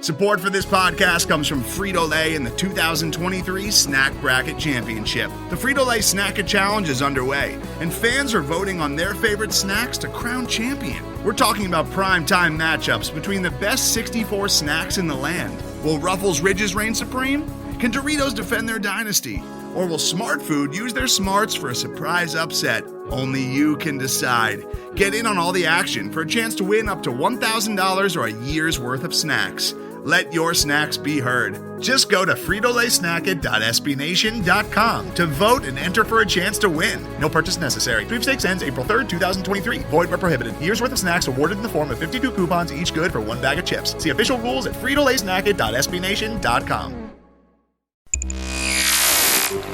Support for this podcast comes from Frito-Lay and the 2023 Snack Bracket Championship. The Frito-Lay Snack-It Challenge is underway, and fans are voting on their favorite snacks to crown champion. We're talking about prime-time matchups between the best 64 snacks in the land. Will Ruffles Ridges reign supreme? Can Doritos defend their dynasty? Or will Smart Food use their smarts for a surprise upset? Only you can decide. Get in on all the action for a chance to win up to $1,000 or a year's worth of snacks. Let your snacks be heard. Just go to fritolaysnacket.sbnation.com to vote and enter for a chance to win. No purchase necessary. Sweepstakes ends April 3rd, 2023. Void where prohibited. Year's worth of snacks awarded in the form of 52 coupons, each good for one bag of chips. See official rules at fritolaysnacket.sbnation.com.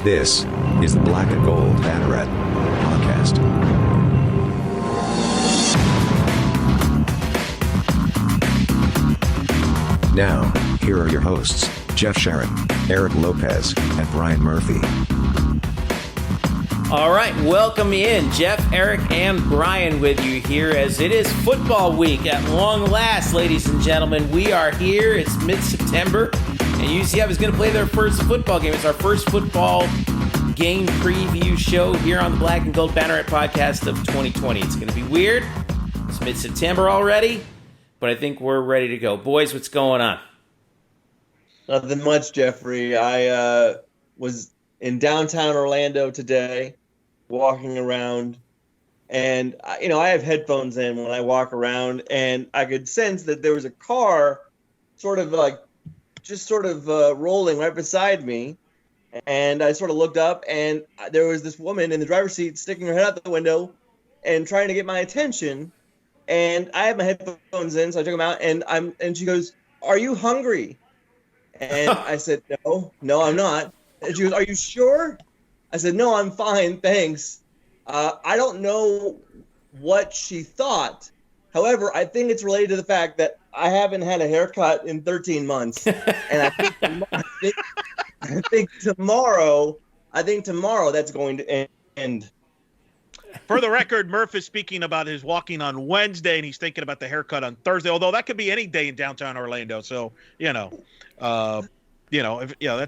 This is the Black Gold Banneret Podcast. Now, here are your hosts, Jeff Sharon, Eric Lopez, and Brian Murphy. All right, welcome in. Jeff, Eric, and Brian with you here as it is football week at long last, ladies and gentlemen. We are here. It's mid-September, and UCF is going to play their first football game. It's our first football game preview show here on the Black and Gold Banneret Podcast of 2020. It's going to be weird. It's mid-September already, but I think we're ready to go. Boys, what's going on? Nothing much, Jeffrey. I was in downtown Orlando today, walking around, and I have headphones in when I walk around, and I could sense that there was a car rolling right beside me, and I sort of looked up, and there was this woman in the driver's seat sticking her head out the window and trying to get my attention, and I had my headphones in, so I took them out, and she goes, "Are you hungry?" And I said, no, I'm not. And she goes, "Are you sure?" I said, "No, I'm fine, thanks." I don't know what she thought. However, I think it's related to the fact that I haven't had a haircut in 13 months. And I think tomorrow that's going to end. For the record, Murph is speaking about his walking on Wednesday, and he's thinking about the haircut on Thursday, although that could be any day in downtown Orlando. So, that's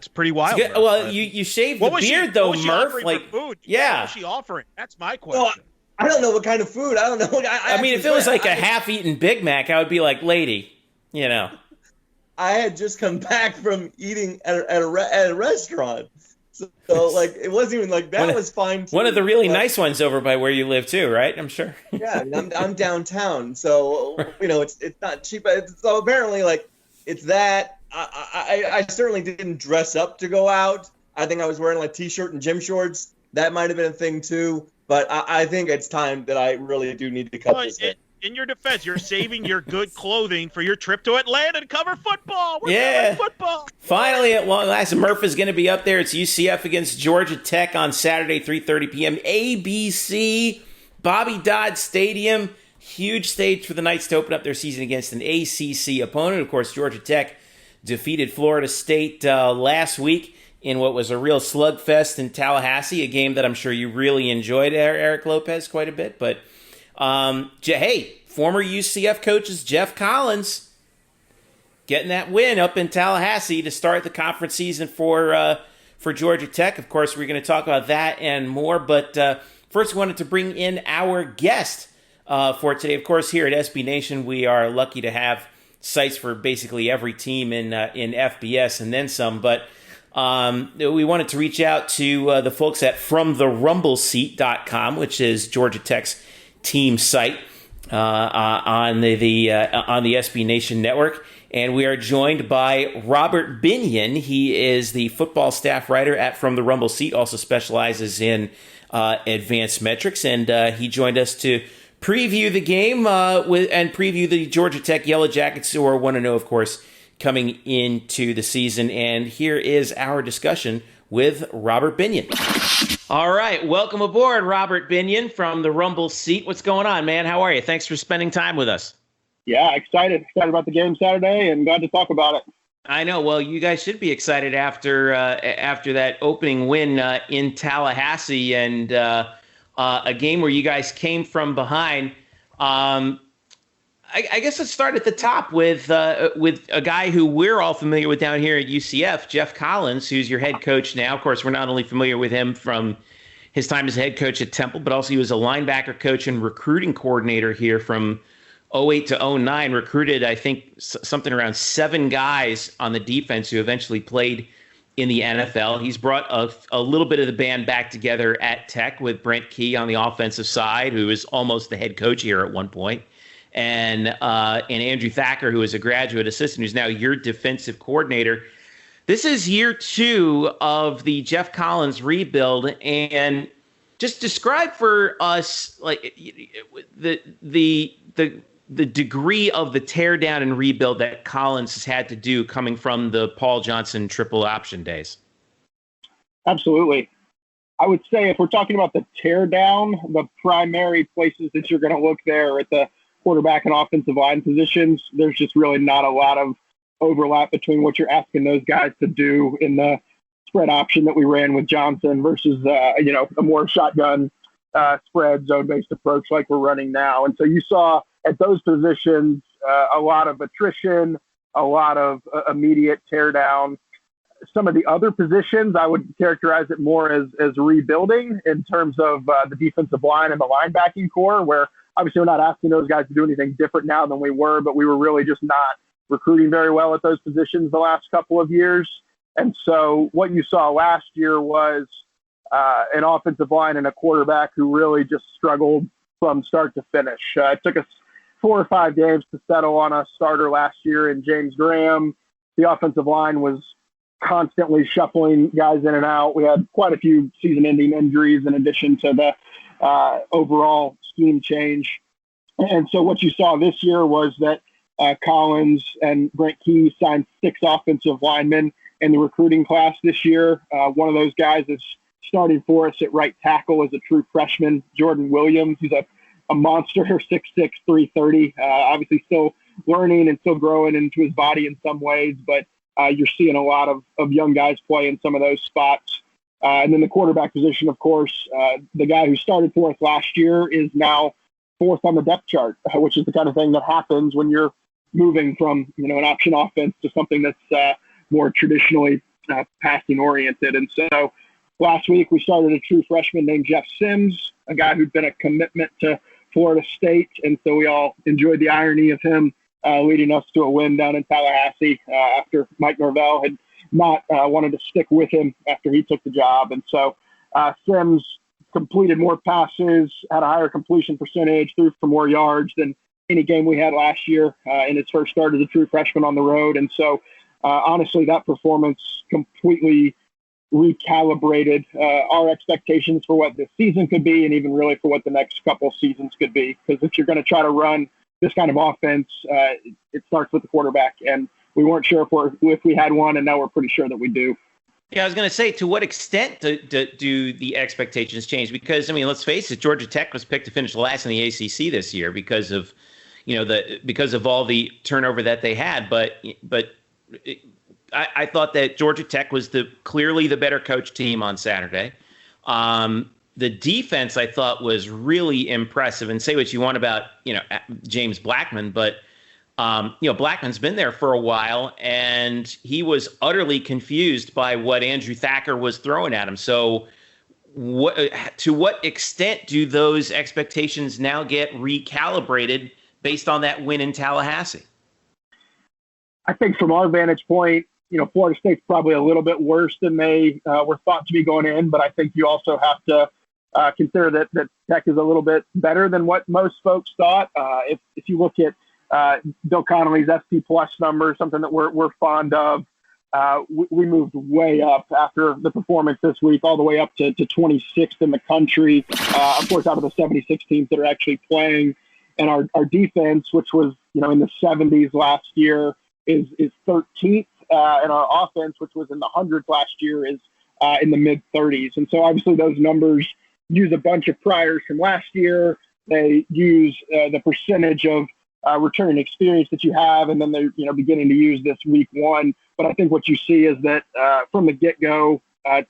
pretty wild. Well, you shaved the beard, though, Murph. Like, food? Yeah. What was she offering? That's my question. Well, I don't know what kind of food. I don't know. I mean, if it was like a half-eaten Big Mac, I would be like, lady, I had just come back from eating at a restaurant. So it wasn't even like that. Was fine too. One of the really nice ones over by where you live too, right? I'm sure. Yeah, I'm downtown, so it's not cheap. So apparently, it's that. I certainly didn't dress up to go out. I think I was wearing t-shirt and gym shorts. That might have been a thing too. But I think it's time that I really do need to cut this. In your defense, you're saving your good clothing for your trip to Atlanta to cover football. We're covering football. Finally, at long last, Murph is going to be up there. It's UCF against Georgia Tech on Saturday, 3:30 p.m. ABC, Bobby Dodd Stadium. Huge stage for the Knights to open up their season against an ACC opponent. Of course, Georgia Tech defeated Florida State last week in what was a real slugfest in Tallahassee, a game that I'm sure you really enjoyed, Eric Lopez, quite a bit. But hey, former UCF coaches Geoff Collins getting that win up in Tallahassee to start the conference season for Georgia Tech. Of course, we're going to talk about that and more. But first, we wanted to bring in our guest for today. Of course, here at SB Nation, we are lucky to have sites for basically every team in FBS and then some. But we wanted to reach out to the folks at FromTheRumbleSeat.com, which is Georgia Tech's team site on the SB Nation network. And we are joined by Robert Binion. He is the football staff writer at From the Rumble Seat, also specializes in advanced metrics. And he joined us to preview the game and preview the Georgia Tech Yellow Jackets, who are 1-0, of course, coming into the season. And here is our discussion with Robert Binion. All right, welcome aboard, Robert Binion from the Rumble Seat. What's going on, man? How are you? Thanks for spending time with us. Yeah, excited about the game Saturday, and glad to talk about it. I know. Well, you guys should be excited after that opening win in Tallahassee and a game where you guys came from behind. I guess let's start at the top with a guy who we're all familiar with down here at UCF, Geoff Collins, who's your head coach now. Of course, we're not only familiar with him from his time as head coach at Temple, but also he was a linebacker coach and recruiting coordinator here from 08 to 09. Recruited, I think, something around 7 guys on the defense who eventually played in the NFL. He's brought a little bit of the band back together at Tech with Brent Key on the offensive side, who was almost the head coach here at one point. And Andrew Thacker, who is a graduate assistant, who's now your defensive coordinator. This is year 2 of the Geoff Collins rebuild, and just describe for us like the degree of the teardown and rebuild that Collins has had to do coming from the Paul Johnson triple option days. Absolutely. I would say if we're talking about the teardown, the primary places that you're going to look there at the quarterback and offensive line positions, there's just really not a lot of overlap between what you're asking those guys to do in the spread option that we ran with Johnson versus, a more shotgun spread zone-based approach like we're running now. And so you saw at those positions a lot of attrition, a lot of immediate teardown. Some of the other positions, I would characterize it more as rebuilding in terms of the defensive line and the linebacking core, where obviously we're not asking those guys to do anything different now than we were, but we were really just not recruiting very well at those positions the last couple of years. And so what you saw last year was an offensive line and a quarterback who really just struggled from start to finish. It took us 4 or 5 games to settle on a starter last year in James Graham. The offensive line was constantly shuffling guys in and out. We had quite a few season-ending injuries in addition to the overall scheme change. And so what you saw this year was that Collins and Brent Key signed 6 offensive linemen in the recruiting class this year. One of those guys is starting for us at right tackle as a true freshman, Jordan Williams. He's a monster, 6'6", 330, obviously still learning and still growing into his body in some ways, but you're seeing a lot of young guys play in some of those spots. And then the quarterback position, of course, the guy who started for us last year is now 4th on the depth chart, which is the kind of thing that happens when you're moving from an option offense to something that's more traditionally passing oriented. And so last week we started a true freshman named Jeff Sims, a guy who'd been a commitment to Florida State, and so we all enjoyed the irony of him leading us to a win down in Tallahassee after Mike Norvell had not wanted to stick with him after he took the job. And so Sims completed more passes, had a higher completion percentage, threw for more yards than any game we had last year in his first start as a true freshman on the road. And so honestly, that performance completely recalibrated our expectations for what this season could be, and even really for what the next couple of seasons could be. Because if you're going to try to run this kind of offense, it starts with the quarterback, and we weren't sure if we had one, and now we're pretty sure that we do. Yeah, I was going to say, to what extent do the expectations change? Because, I mean, let's face it, Georgia Tech was picked to finish last in the ACC this year because of all the turnover that they had. But I thought that Georgia Tech was clearly the better coach team on Saturday. The defense, I thought, was really impressive. And say what you want about James Blackman, but Blackman's been there for a while, and he was utterly confused by what Andrew Thacker was throwing at him. So to what extent do those expectations now get recalibrated based on that win in Tallahassee? I think from our vantage point, Florida State's probably a little bit worse than they were thought to be going in, but I think you also have to consider that Tech is a little bit better than what most folks thought. If you look at Bill Connolly's SP Plus number, something that we're fond of, we moved way up after the performance this week, all the way up to 26th in the country, of course, out of the 76 teams that are actually playing. And our defense, which was in the 70s last year, is 13th. And our offense, which was in the hundreds last year, is in the mid-30s. And so obviously those numbers use a bunch of priors from last year. They use the percentage of returning experience that you have, and then they're beginning to use this week 1. But I think what you see is that from the get-go,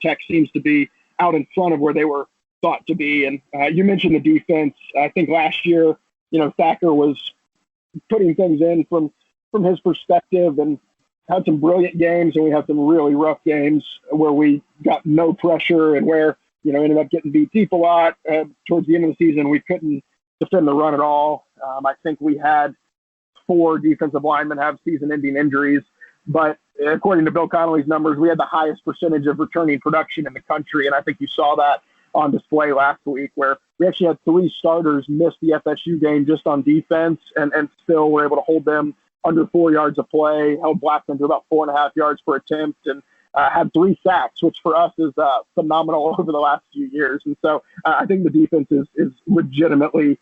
Tech seems to be out in front of where they were thought to be. And you mentioned the defense. I think last year, Thacker was putting things in from his perspective, and had some brilliant games, and we had some really rough games where we got no pressure and where, ended up getting beat deep a lot. Towards the end of the season, we couldn't defend the run at all. I think we had 4 defensive linemen have season-ending injuries, but according to Bill Connolly's numbers, we had the highest percentage of returning production in the country, and I think you saw that on display last week, where we actually had 3 starters miss the FSU game just on defense, and still were able to hold them under 4 yards of play, held Blackman to about 4.5 yards per attempt, and had 3 sacks, which for us is phenomenal over the last few years. And so I think the defense is legitimately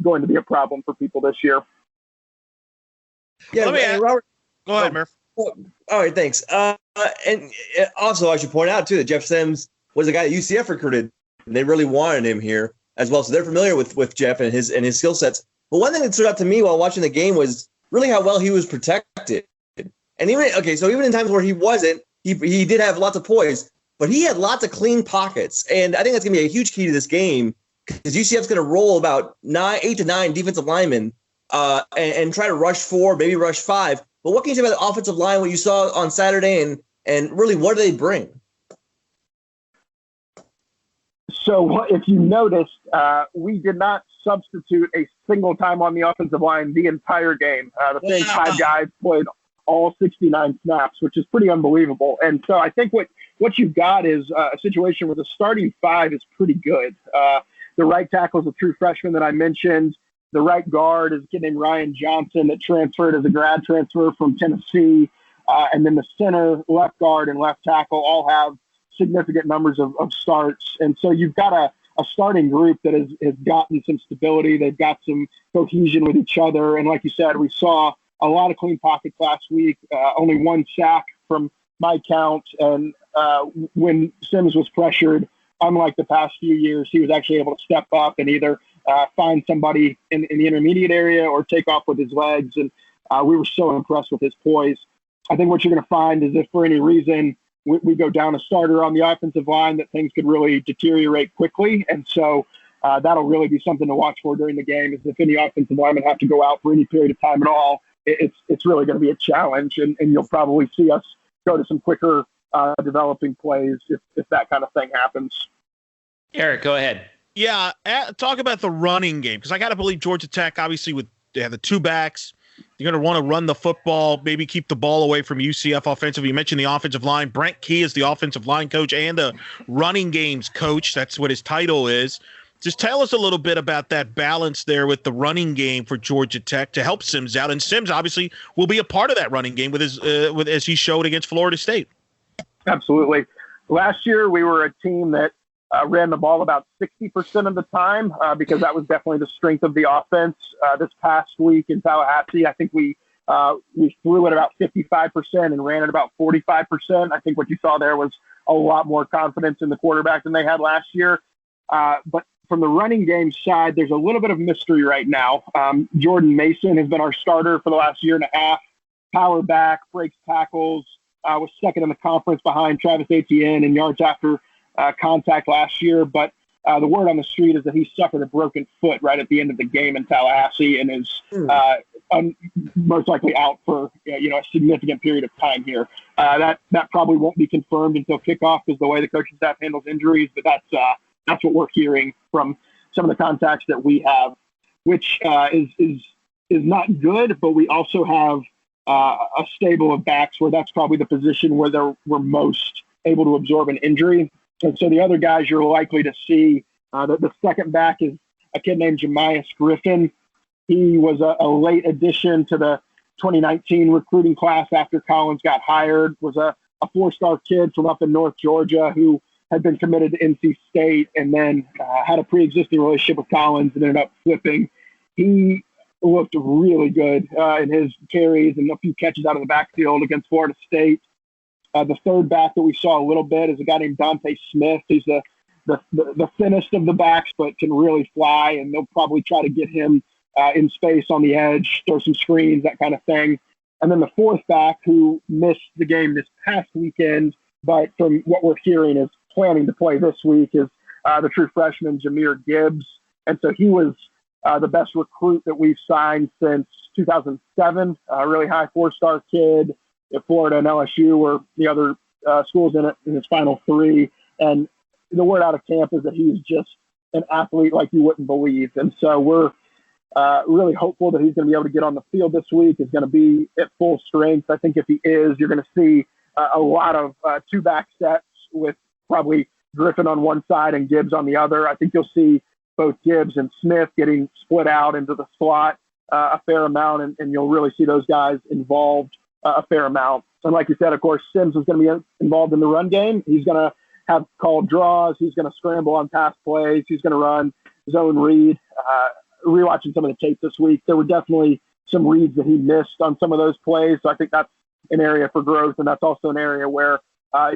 going to be a problem for people this year. Yeah, Robert. Go ahead, Murph. All right, thanks. And also, I should point out, too, that Jeff Sims was a guy that UCF recruited, and they really wanted him here as well. So they're familiar with Jeff and his skill sets. But one thing that stood out to me while watching the game was really how well he was protected. And even in times where he wasn't, he did have lots of poise, but he had lots of clean pockets. And I think that's going to be a huge key to this game, because UCF's going to roll about 8 to 9 defensive linemen and try to rush 4, maybe rush 5. But what can you say about the offensive line, what you saw on Saturday, and really what do they bring? So if you noticed, we did not substitute a single time on the offensive line the entire game. The same 5 guys played all 69 snaps, which is pretty unbelievable. And so I think what you've got is a situation where the starting 5 is pretty good. The right tackle is a true freshman that I mentioned. The right guard is a kid named Ryan Johnson that transferred as a grad transfer from Tennessee. And then the center, left guard, and left tackle all have significant numbers of starts. And so you've got a starting group that has gotten some stability. They've got some cohesion with each other. And like you said, we saw a lot of clean pockets last week, only 1 sack from my count. And when Sims was pressured, unlike the past few years, he was actually able to step up and either find somebody in the intermediate area or take off with his legs. And we were so impressed with his poise. I think what you're going to find is if for any reason we go down a starter on the offensive line, that things could really deteriorate quickly. And so that'll really be something to watch for during the game, is if any offensive linemen have to go out for any period of time at all, it's really going to be a challenge. And you'll probably see us go to some quicker developing plays if that kind of thing happens. Eric, go ahead. Yeah, talk about the running game, because I got to believe Georgia Tech, obviously, they have the 2 backs. You're going to want to run the football, maybe keep the ball away from UCF offensively. You mentioned the offensive line. Brent Key is the offensive line coach and the running games coach. That's what his title is. Just tell us a little bit about that balance there with the running game for Georgia Tech to help Sims out. And Sims obviously will be a part of that running game as he showed against Florida State. Absolutely. Last year we were a team that ran the ball about 60% of the time because that was definitely the strength of the offense. This past week in Tallahassee, I think we threw at about 55% and ran at about 45%. I think what you saw there was a lot more confidence in the quarterback than they had last year. But from the running game side, there's a little bit of mystery right now. Jordan Mason has been our starter for the last year and a half. Power back, breaks tackles, was second in the conference behind Travis Etienne in yards after contact last year. But the word on the street is that he suffered a broken foot right at the end of the game in Tallahassee and is most likely out for a significant period of time here. That probably won't be confirmed until kickoff because the way the coaching staff handles injuries, but that's what we're hearing from some of the contacts that we have, which is not good. But we also have a stable of backs where that's probably the position where we're most able to absorb an injury. And so the other guys you're likely to see, the second back is a kid named Jemias Griffin. He was a late addition to the 2019 recruiting class after Collins got hired, was a 4-star kid from up in North Georgia who had been committed to NC State and then had a pre-existing relationship with Collins and ended up flipping. He looked really good in his carries and a few catches out of the backfield against Florida State. The third back that we saw a little bit is a guy named Dante Smith. He's the thinnest of the backs, but can really fly, and they'll probably try to get him in space on the edge, throw some screens, that kind of thing. And then the fourth back, who missed the game this past weekend, but from what we're hearing is planning to play this week, is the true freshman Jahmyr Gibbs. And so he was the best recruit that we've signed since 2007. A really high 4-star kid at Florida and LSU were the other schools in his final 3. And the word out of camp is that he's just an athlete like you wouldn't believe. And so we're really hopeful that he's going to be able to get on the field this week. He's going to be at full strength. I think if he is, you're going to see a lot of 2-back sets with probably Griffin on one side and Gibbs on the other. I think you'll see both Gibbs and Smith getting split out into the slot a fair amount, and you'll really see those guys involved a fair amount. And like you said, of course, Sims is going to be involved in the run game. He's going to have called draws. He's going to scramble on pass plays. He's going to run zone read. Rewatching some of the tape this week, there were definitely some reads that he missed on some of those plays. So I think that's an area for growth, and that's also an area where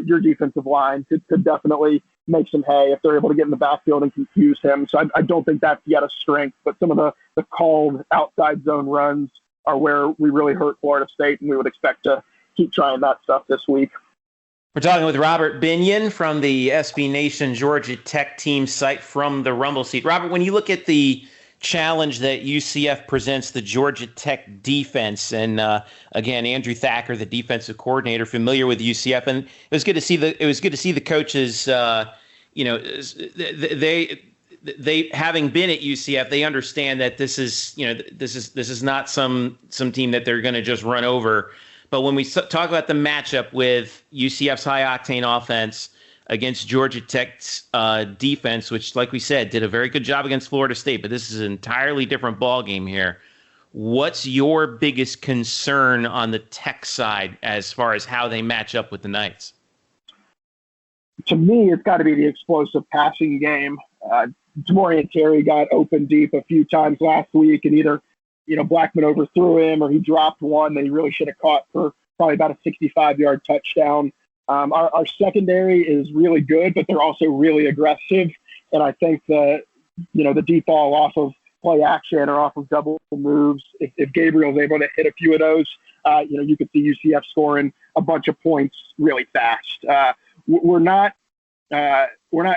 your defensive line could definitely make some hay if they're able to get in the backfield and confuse him. So I don't think that's yet a strength, but some of the called outside zone runs are where we really hurt Florida State, and we would expect to keep trying that stuff this week. We're talking with Robert Binion from the SB Nation Georgia Tech team site from the Rumble seat. Robert, when you look at the challenge that UCF presents the Georgia Tech defense, and again, Andrew Thacker, the defensive coordinator, familiar with UCF, and it was good to see the coaches. They having been at UCF, they understand that this is not some team that they're going to just run over. But when we talk about the matchup with UCF's high octane offense against Georgia Tech's defense, which, like we said, did a very good job against Florida State, but this is an entirely different ballgame here. What's your biggest concern on the Tech side as far as how they match up with the Knights? To me, it's got to be the explosive passing game. Tamorrion Terry got open deep a few times last week, and either Blackman overthrew him or he dropped one that he really should have caught for probably about a 65-yard touchdown. Our secondary is really good, but they're also really aggressive. And I think the deep ball off of play action or off of double moves, if Gabriel's able to hit a few of those, you could see UCF scoring a bunch of points really fast. We're not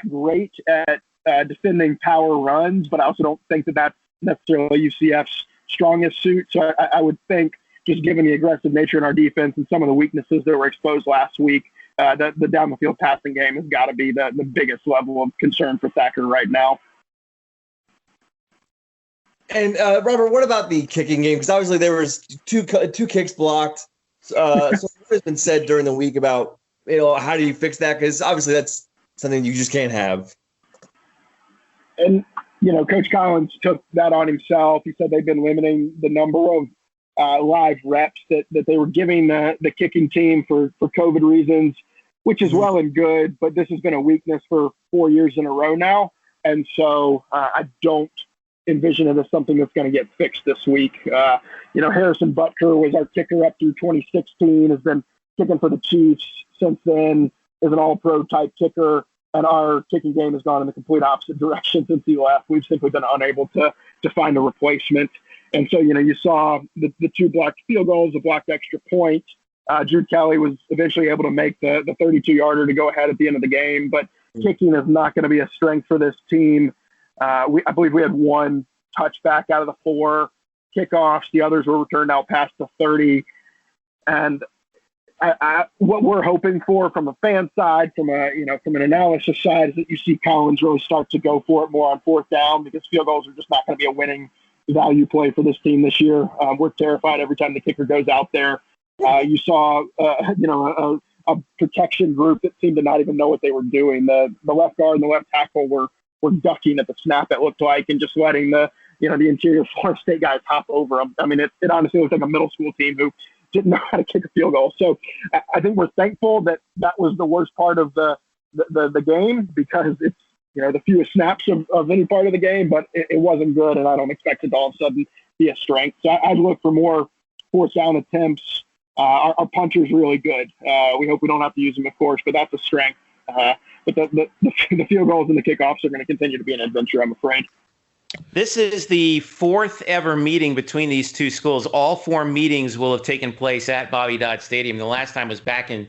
great at defending power runs, but I also don't think that that's necessarily UCF's strongest suit. So I would think, just given the aggressive nature in our defense and some of the weaknesses that were exposed last week, the down the field passing game has got to be the biggest level of concern for Thacker right now. And Robert, what about the kicking game? Because obviously there was two kicks blocked. So what has been said during the week about how do you fix that? Because obviously that's something you just can't have. And Coach Collins took that on himself. He said they've been limiting the number of live reps that they were giving the kicking team for COVID reasons, which is well and good, but this has been a weakness for 4 years in a row now. And so I don't envision it as something that's going to get fixed this week. Harrison Butker was our kicker up through 2016, has been kicking for the Chiefs since then, is an all-pro type kicker, and our kicking game has gone in the complete opposite direction since he left. We've simply been unable to find a replacement. And so, you saw the 2 blocked field goals, a blocked extra point. Drew Kelly was eventually able to make the 32-yarder to go ahead at the end of the game, but kicking is not going to be a strength for this team. I believe we had 1 touchback out of the 4 kickoffs. The others were returned out past the 30. And what we're hoping for from a fan side, from an analysis side, is that you see Collins really start to go for it more on 4th down, because field goals are just not going to be a winning value play for this team this year. We're terrified every time the kicker goes out there. You saw, a protection group that seemed to not even know what they were doing. The left guard and the left tackle were ducking at the snap, it looked like, and just letting the interior Florida State guys hop over them. I mean, it honestly looked like a middle school team who didn't know how to kick a field goal. So I think we're thankful that was the worst part of the game, because it's, the fewest snaps of any part of the game, but it wasn't good, and I don't expect it to all of a sudden be a strength. So I'd look for more 4th down attempts. Our puncher's really good. We hope we don't have to use him, of course, but that's a strength. But the field goals and the kickoffs are going to continue to be an adventure, I'm afraid. This is the 4th ever meeting between these two schools. All 4 meetings will have taken place at Bobby Dodd Stadium. The last time was back in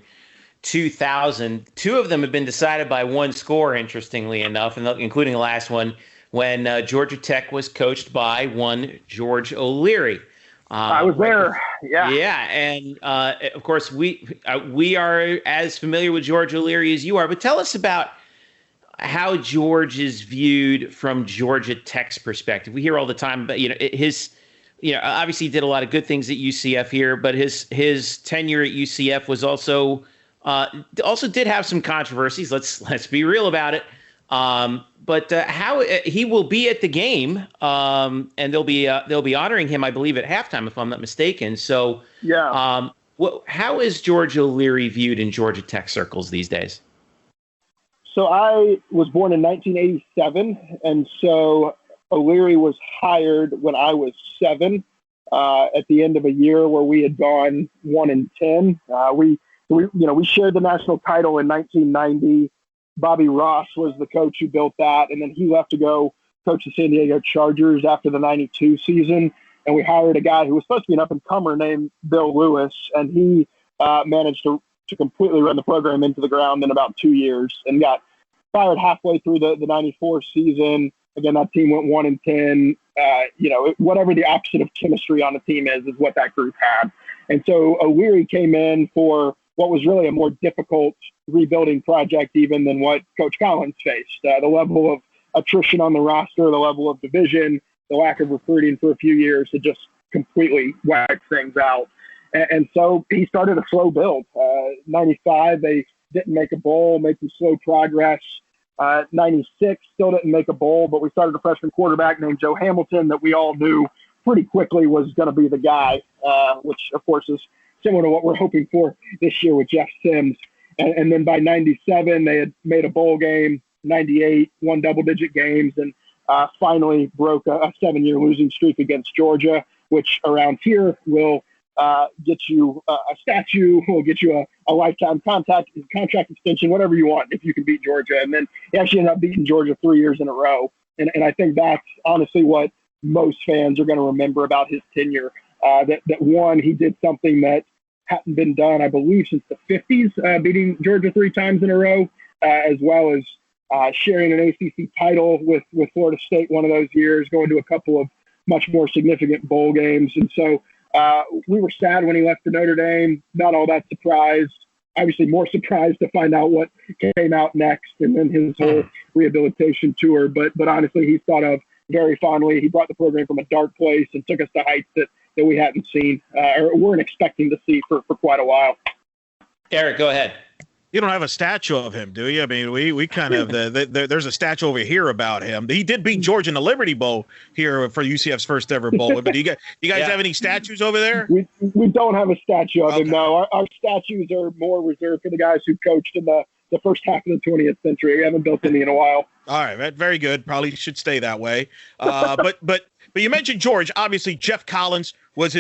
2000. 2 of them have been decided by 1 score, interestingly enough, including the last one. when Georgia Tech was coached by one George O'Leary. I was there. Yeah. Yeah. And of course, we are as familiar with George O'Leary as you are. But tell us about how George is viewed from Georgia Tech's perspective. We hear all the time about, obviously he did a lot of good things at UCF here, but his tenure at UCF was also did have some controversies. Let's be real about it. But how he will be at the game, and they'll be honoring him, I believe, at halftime, if I'm not mistaken. So, yeah. How is George O'Leary viewed in Georgia Tech circles these days? So I was born in 1987, and so O'Leary was hired when I was 7. At the end of a year where we had gone 1-10, we shared the national title in 1990. Bobby Ross was the coach who built that, and then he left to go coach the San Diego Chargers after the 92 season. And we hired a guy who was supposed to be an up-and-comer named Bill Lewis, and he managed to completely run the program into the ground in about 2 years and got fired halfway through the 94 season. Again, that team went 1-10. Whatever the opposite of chemistry on a team is what that group had. And so O'Leary came in for what was really a more difficult rebuilding project even than what Coach Collins faced. The level of attrition on the roster, the level of division, the lack of recruiting for a few years had just completely wiped things out. And so he started a slow build. 95, they didn't make a bowl, made some slow progress. 96, still didn't make a bowl, but we started a freshman quarterback named Joe Hamilton that we all knew pretty quickly was going to be the guy, which, of course, is similar to what we're hoping for this year with Jeff Sims. And then by 97, they had made a bowl game. 98, won double-digit games, and finally broke a 7-year losing streak against Georgia, which around here will get you a statue, will get you a lifetime contract extension, whatever you want, if you can beat Georgia. And then he actually ended up beating Georgia 3 years in a row. And I think that's honestly what most fans are going to remember about his tenure. That one, he did something that hadn't been done, I believe, since the 50s, beating Georgia 3 times in a row, as well as sharing an ACC title with Florida State one of those years, going to a couple of much more significant bowl games. And so we were sad when he left for Notre Dame, not all that surprised, obviously more surprised to find out what came out next and then his whole rehabilitation tour. But honestly, he's thought of very fondly. He brought the program from a dark place and took us to heights that we hadn't seen or weren't expecting to see for quite a while. Eric, go ahead. You don't have a statue of him, do you? I mean, we kind of there's a statue over here about him. He did beat Georgia in the Liberty Bowl here for UCF's first ever bowl. But do you guys have any statues over there? We don't have a statue of him. No, our statues are more reserved for the guys who coached in the first half of the 20th century. We haven't built any in a while. All right, very good. Probably should stay that way. But you mentioned George. Obviously, Geoff Collins was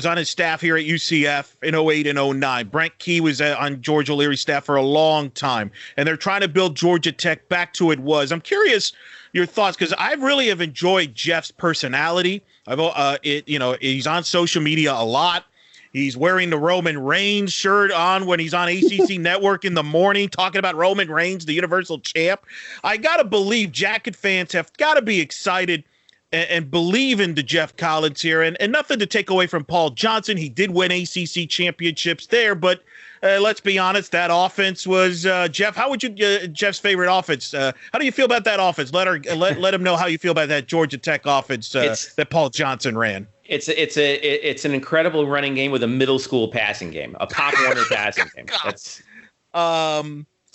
on his staff here at UCF in 08 and 09. Brent Key was on George O'Leary's staff for a long time, and they're trying to build Georgia Tech back to it was. I'm curious your thoughts because I really have enjoyed Jeff's personality. He's on social media a lot. He's wearing the Roman Reigns shirt on when he's on ACC Network in the morning, talking about Roman Reigns, the Universal Champ. I got to believe Jacket fans have got to be excited and believe in the Geoff Collins here. And nothing to take away from Paul Johnson. He did win ACC championships there. But let's be honest, that offense was Geoff. How would you Jeff's favorite offense? How do you feel about that offense? Let him know how you feel about that Georgia Tech offense that Paul Johnson ran. It's an incredible running game with a middle school passing game, a Pop Warner passing game. That's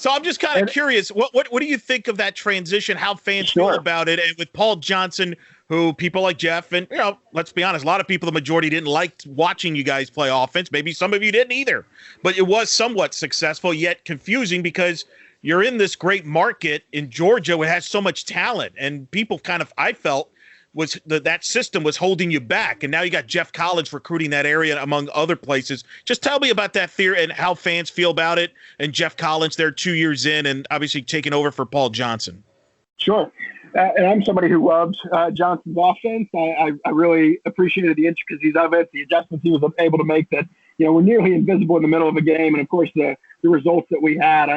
So I'm just kind of curious. What do you think of that transition? How fans feel about it? And with Paul Johnson, who people like Geoff and let's be honest, a lot of people, the majority didn't like watching you guys play offense. Maybe some of you didn't either, but it was somewhat successful yet confusing because you're in this great market in Georgia which has so much talent, and people kind of I felt was that system was holding you back. And now you got Geoff Collins recruiting that area among other places. Just tell me about that theory and how fans feel about it. And Geoff Collins there 2 years in and obviously taking over for Paul Johnson. Sure. And I'm somebody who loves Johnson's offense. I really appreciated the intricacies of it, the adjustments he was able to make that, were nearly invisible in the middle of a game. And of course the results that we had,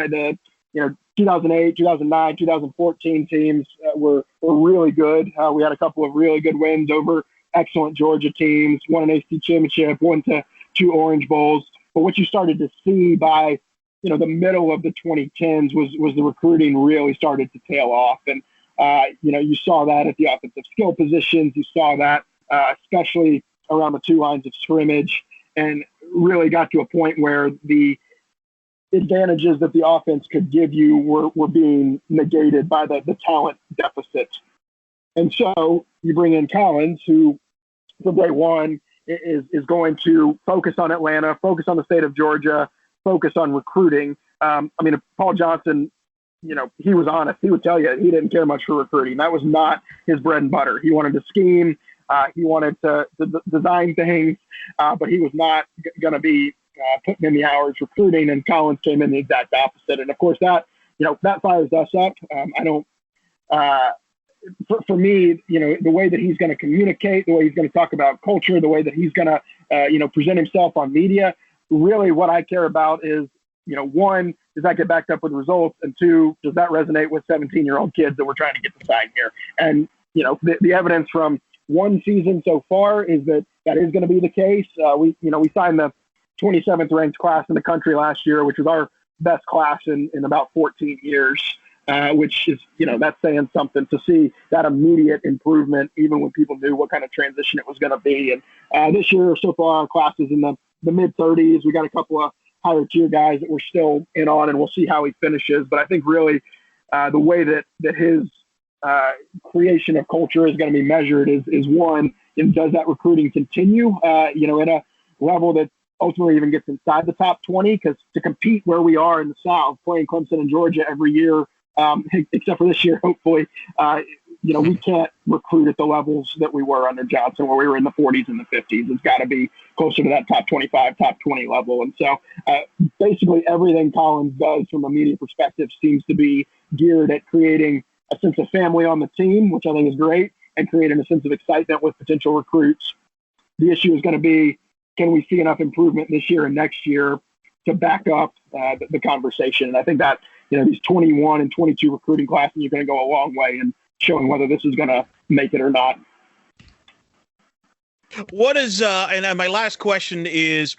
2008, 2009, 2014 teams were really good. We had a couple of really good wins over excellent Georgia teams, won an AC championship, won to 2 Orange Bowls. But what you started to see by, the middle of the 2010s was the recruiting really started to tail off. And, you saw that at the offensive skill positions. You saw that especially around the 2 lines of scrimmage, and really got to a point where the advantages that the offense could give you were being negated by the talent deficit. And so you bring in Collins, who from day one is going to focus on Atlanta, focus on the state of Georgia, focus on recruiting. Paul Johnson, he was honest. He would tell you he didn't care much for recruiting. That was not his bread and butter. He wanted to scheme. He wanted to design things, but he was not going to be putting in the hours recruiting, and Collins came in the exact opposite. And of course that fires us up. For me, the way that he's going to communicate, the way he's going to talk about culture, the way that he's going to, present himself on media, really what I care about is, one, does that get backed up with results? And 2, does that resonate with 17-year-old kids that we're trying to get to sign here? And, the evidence from one season so far is that is going to be the case. We signed the 27th ranked class in the country last year, which was our best class in about 14 years. Which is, that's saying something to see that immediate improvement, even when people knew what kind of transition it was going to be. And this year, so far, our class is in the mid-30s. We got a couple of higher tier guys that we're still in on, and we'll see how he finishes. But I think really the way that his creation of culture is going to be measured is one, does that recruiting continue, at a level that ultimately even gets inside the top 20? Because to compete where we are in the South, playing Clemson and Georgia every year, except for this year, hopefully, we can't recruit at the levels that we were under Johnson, where we were in the 40s and the 50s. It's got to be closer to that top 25, top 20 level. And so basically everything Collins does from a media perspective seems to be geared at creating a sense of family on the team, which I think is great, and creating a sense of excitement with potential recruits. The issue is going to be, can we see enough improvement this year and next year to back up the conversation? And I think that, these 21 and 22 recruiting classes are going to go a long way in showing whether this is going to make it or not. What is, and my last question is,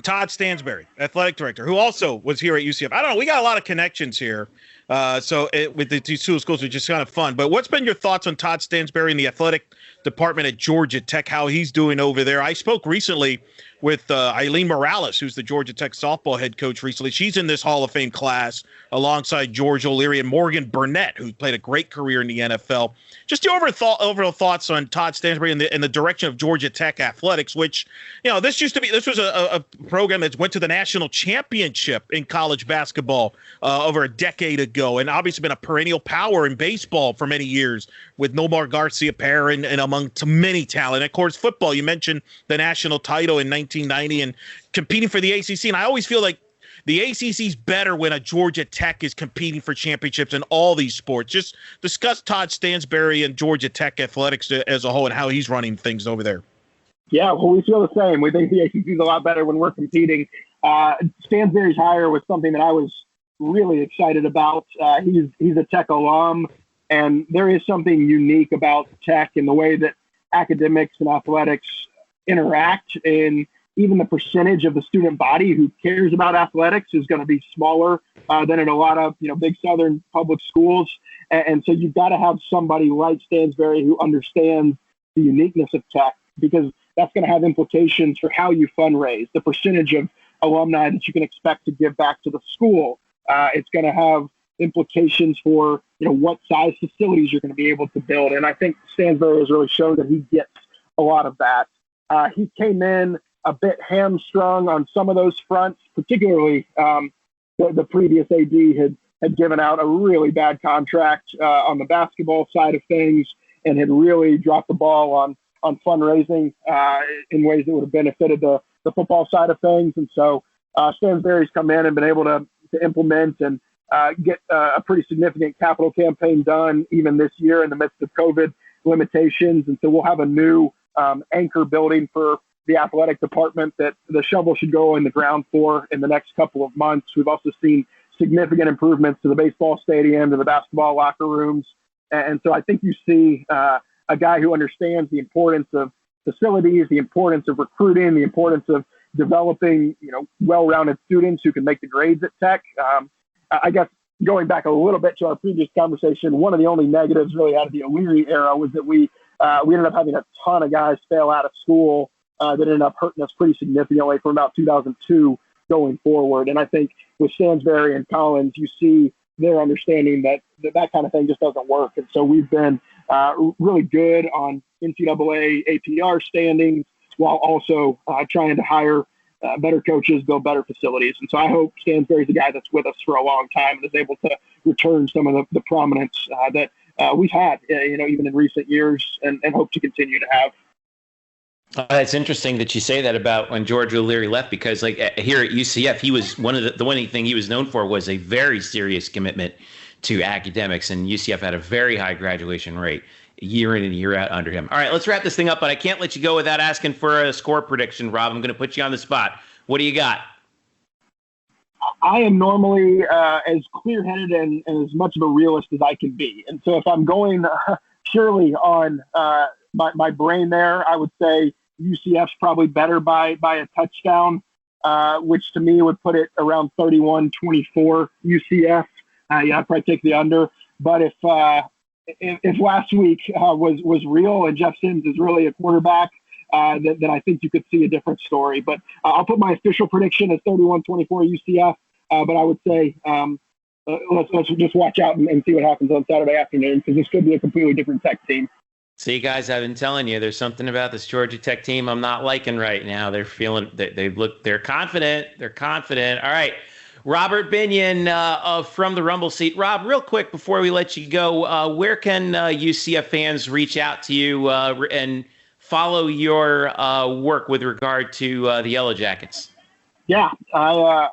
Todd Stansbury, athletic director, who also was here at UCF. I don't know, we got a lot of connections here. With these 2 schools, which is kind of fun. But what's been your thoughts on Todd Stansbury and the athletic department at Georgia Tech, how he's doing over there? I spoke recently with Eileen Morales, who's the Georgia Tech softball head coach recently. She's in this Hall of Fame class alongside George O'Leary and Morgan Burnett, who played a great career in the NFL. Just your overall thoughts on Todd Stansbury and the direction of Georgia Tech athletics, which, this was a program that went to the national championship in college basketball over a decade ago, and obviously been a perennial power in baseball for many years with Nomar Garcia-Parra and among many talent. Of course, football, you mentioned the national title in 1990 and competing for the ACC. And I always feel like the ACC is better when a Georgia Tech is competing for championships in all these sports. Just discuss Todd Stansbury and Georgia Tech athletics as a whole and how he's running things over there. Yeah, well, we feel the same. We think the ACC is a lot better when we're competing. Stansbury's hire was something that I was really excited about. He's a Tech alum, and there is something unique about Tech in the way that academics and athletics interact, and even the percentage of the student body who cares about athletics is going to be smaller than in a lot of big Southern public schools. And so you've got to have somebody like Stansbury who understands the uniqueness of Tech, because that's going to have implications for how you fundraise, the percentage of alumni that you can expect to give back to the school. It's going to have implications for what size facilities you're going to be able to build. And I think Stansbury has really shown that he gets a lot of that. He came in a bit hamstrung on some of those fronts, particularly the previous AD had given out a really bad contract on the basketball side of things and had really dropped the ball on fundraising in ways that would have benefited the football side of things. And so Stansbury's come in and been able to implement and get a pretty significant capital campaign done even this year in the midst of COVID limitations. And so we'll have a new anchor building for the athletic department that the shovel should go in the ground for in the next couple of months. We've also seen significant improvements to the baseball stadium, to the basketball locker rooms. And so I think you see a guy who understands the importance of facilities, the importance of recruiting, the importance of developing, well-rounded students who can make the grades at Tech. I guess going back a little bit to our previous conversation, one of the only negatives really out of the O'Leary era was that we ended up having a ton of guys fail out of school that ended up hurting us pretty significantly from about 2002 going forward. And I think with Stansberry and Collins, you see their understanding that kind of thing just doesn't work. And so we've been really good on NCAA APR standings while also trying to hire better coaches, build better facilities. And so I hope Stansberry's a guy that's with us for a long time and is able to return some of the prominence that we've had, even in recent years and hope to continue to have. It's interesting that you say that about when George O'Leary left, because here at UCF, he was one of the one thing he was known for was a very serious commitment to academics, and UCF had a very high graduation rate year in and year out under him. All right, let's wrap this thing up, but I can't let you go without asking for a score prediction, Rob. I'm going to put you on the spot. What do you got? I am normally as clear-headed and as much of a realist as I can be. And so if I'm going purely on my brain there, I would say UCF's probably better by a touchdown, which to me would put it around 31-24 UCF. I'd probably take the under. But if last week was real and Jeff Sims is really a quarterback, then I think you could see a different story. But I'll put my official prediction as 31-24 UCF. But I would say let's just watch out and see what happens on Saturday afternoon, because this could be a completely different Tech team. See, guys, I've been telling you, there's something about this Georgia Tech team I'm not liking right now. They're feeling they're confident. They're confident. All right. Robert Binion from the Rumble Seat. Rob, real quick before we let you go, where can UCF fans reach out to you and follow your work with regard to the Yellow Jackets? Yeah, I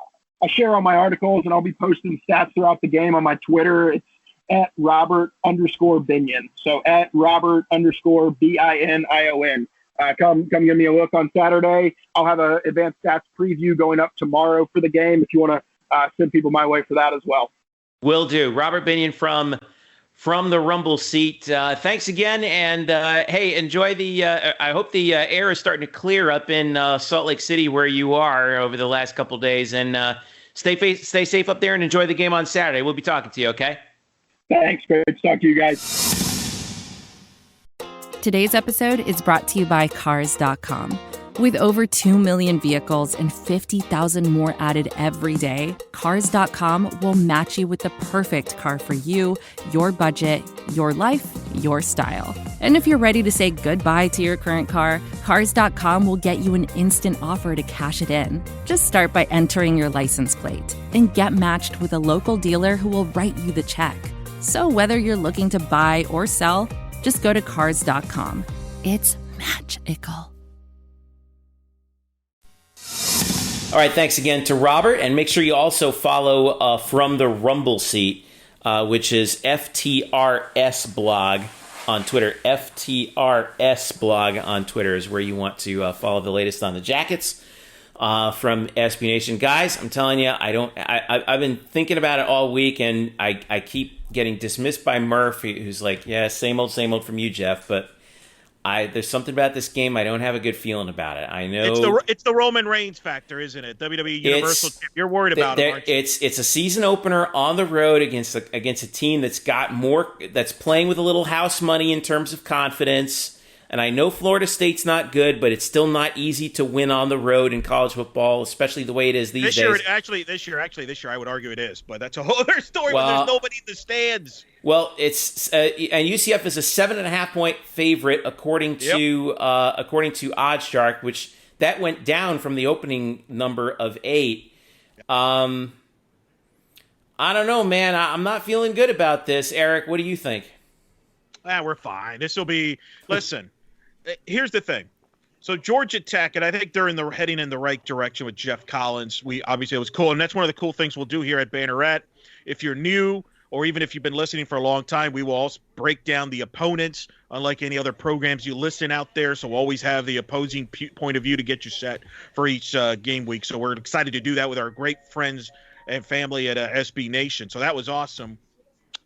share all my articles, and I'll be posting stats throughout the game on my Twitter. It's at Robert_Binion. So at Robert_BINION. Come give me a look on Saturday. I'll have an advanced stats preview going up tomorrow for the game if you want to send people my way for that as well. Will do. Robert Binion from the Rumble Seat. Thanks again, and hey, enjoy the. I hope the air is starting to clear up in Salt Lake City where you are over the last couple of days, and stay safe up there and enjoy the game on Saturday. We'll be talking to you. Okay. Thanks. Great to talk to you guys. Today's episode is brought to you by Cars.com. With over 2 million vehicles and 50,000 more added every day, Cars.com will match you with the perfect car for you, your budget, your life, your style. And if you're ready to say goodbye to your current car, Cars.com will get you an instant offer to cash it in. Just start by entering your license plate and get matched with a local dealer who will write you the check. So whether you're looking to buy or sell, just go to Cars.com. It's magical. All right, thanks again to Robert, and make sure you also follow From the Rumble Seat, which is FTRS blog on Twitter. FTRS blog on Twitter is where you want to follow the latest on the Jackets from SB Nation. Guys, I'm telling you, I've been thinking about it all week, and I keep getting dismissed by Murph, who's like, yeah, same old from you, Jeff, but there's something about this game I don't have a good feeling about it. I know it's the Roman Reigns factor, isn't it? WWE Universal Champion. You're worried about it, aren't you? It's a season opener on the road against a team that's playing with a little house money in terms of confidence. And I know Florida State's not good, but it's still not easy to win on the road in college football, especially the way it is these days. This year, I would argue it is, but that's a whole other story. When there's nobody in the stands. Well, it's and UCF is a 7.5-point favorite according to OddsShark, which that went down from the opening number of 8. I don't know, man. I'm not feeling good about this. Eric, what do you think? We're fine. This will be. Listen. Here's the thing. So Georgia Tech, and I think they're heading in the right direction with Geoff Collins. It was cool, and that's one of the cool things we'll do here at Banneret. If you're new, or even if you've been listening for a long time, we will also break down the opponents, unlike any other programs you listen out there. So we'll always have the opposing point of view to get you set for each game week. So we're excited to do that with our great friends and family at SB Nation. So that was awesome.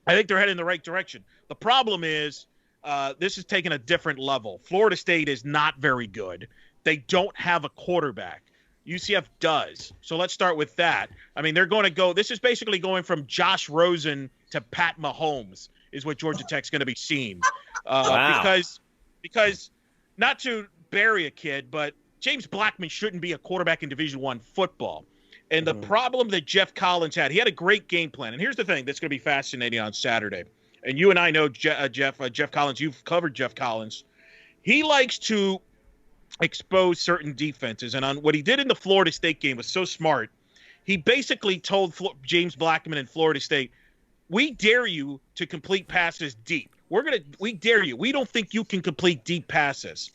I think they're heading in the right direction. The problem is this is taking a different level. Florida State is not very good. They don't have a quarterback. UCF does. So let's start with that. I mean, they're going to go – this is basically going from Josh Rosen to Pat Mahomes is what Georgia Tech's going to be seeing. Wow. Because not to bury a kid, but James Blackman shouldn't be a quarterback in Division I football. And the problem that Geoff Collins had, he had a great game plan. And here's the thing that's going to be fascinating on Saturday. And you and I know Geoff Collins. You've covered Geoff Collins. He likes to expose certain defenses. And on what he did in the Florida State game was so smart. He basically told James Blackman in Florida State, we dare you to complete passes deep. We dare you. We don't think you can complete deep passes.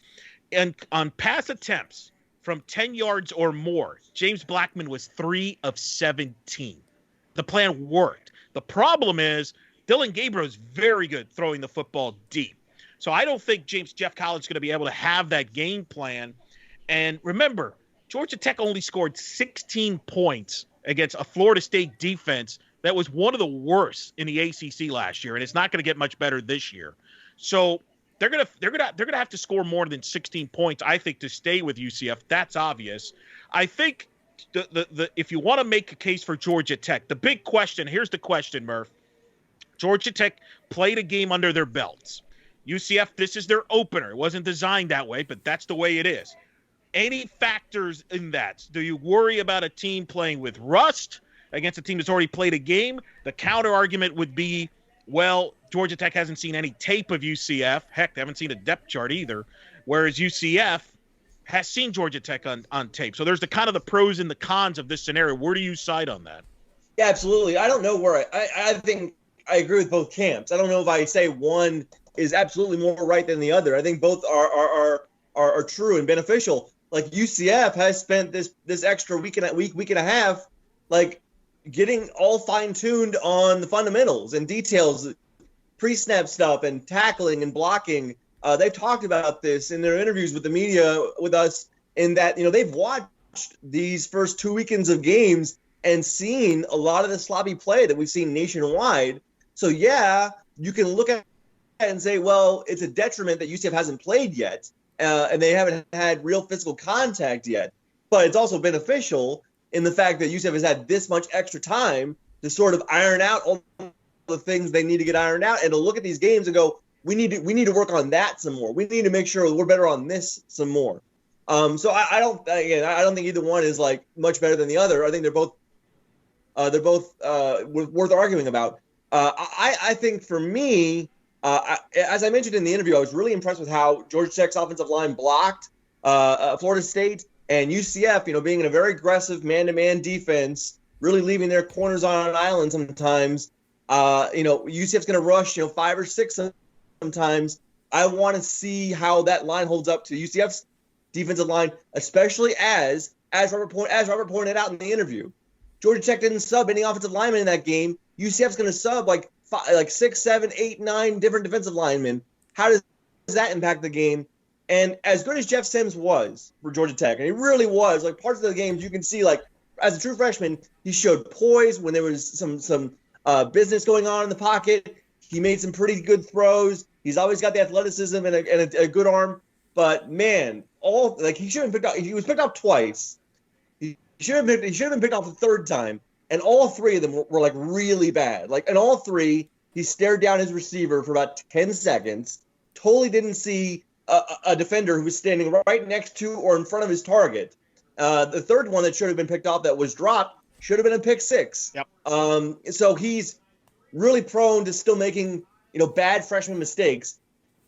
And on pass attempts from 10 yards or more, James Blackman was 3 of 17. The plan worked. The problem is Dylan Gabriel is very good throwing the football deep. So I don't think Geoff Collins is going to be able to have that game plan. And remember, Georgia Tech only scored 16 points against a Florida State defense that was one of the worst in the ACC last year, and it's not going to get much better this year. So they're going to have to score more than 16 points, I think, to stay with UCF. That's obvious. I think the if you want to make a case for Georgia Tech, the big question, here's the question, Murph. Georgia Tech played a game under their belts. UCF, this is their opener. It wasn't designed that way, but that's the way it is. Any factors in that? Do you worry about a team playing with rust against a team that's already played a game? The counter argument would be, well, Georgia Tech hasn't seen any tape of UCF. Heck, they haven't seen a depth chart either, whereas UCF has seen Georgia Tech on tape. So there's the kind of the pros and the cons of this scenario. Where do you side on that? Yeah, absolutely. I don't know where I think I agree with both camps. I don't know if I say one is absolutely more right than the other. I think both are true and beneficial. Like UCF has spent this extra week and a half, like getting all fine-tuned on the fundamentals and details, pre-snap stuff and tackling and blocking. They've talked about this in their interviews with the media with us, in that, they've watched these first 2 weekends of games and seen a lot of the sloppy play that we've seen nationwide. So yeah, you can look at it and say, well, it's a detriment that UCF hasn't played yet, and they haven't had real physical contact yet. But it's also beneficial in the fact that UCF has had this much extra time to sort of iron out all the things they need to get ironed out, and to look at these games and go, we need to work on that some more. We need to make sure we're better on this some more. So I don't think either one is like much better than the other. I think they're both worth arguing about. I think for me, as I mentioned in the interview, I was really impressed with how Georgia Tech's offensive line blocked Florida State, and UCF, being in a very aggressive man-to-man defense, really leaving their corners on an island sometimes. UCF's going to rush, 5 or 6 sometimes. I want to see how that line holds up to UCF's defensive line, especially as Robert pointed out in the interview. Georgia Tech didn't sub any offensive linemen in that game. UCF's going to sub like 6, 7, 8, 9 different defensive linemen. How does that impact the game? And as good as Jeff Sims was for Georgia Tech, and he really was, like parts of the games you can see, like as a true freshman, he showed poise when there was some business going on in the pocket. He made some pretty good throws. He's always got the athleticism and a good arm. But man, he should have been picked up. He was picked up twice. He should have been picked off the third time. And all 3 of them were like really bad. Like in all 3, he stared down his receiver for about 10 seconds. Totally didn't see a defender who was standing right next to or in front of his target. The third one that should have been picked off that was dropped should have been a pick 6. Yep. So he's really prone to still making bad freshman mistakes.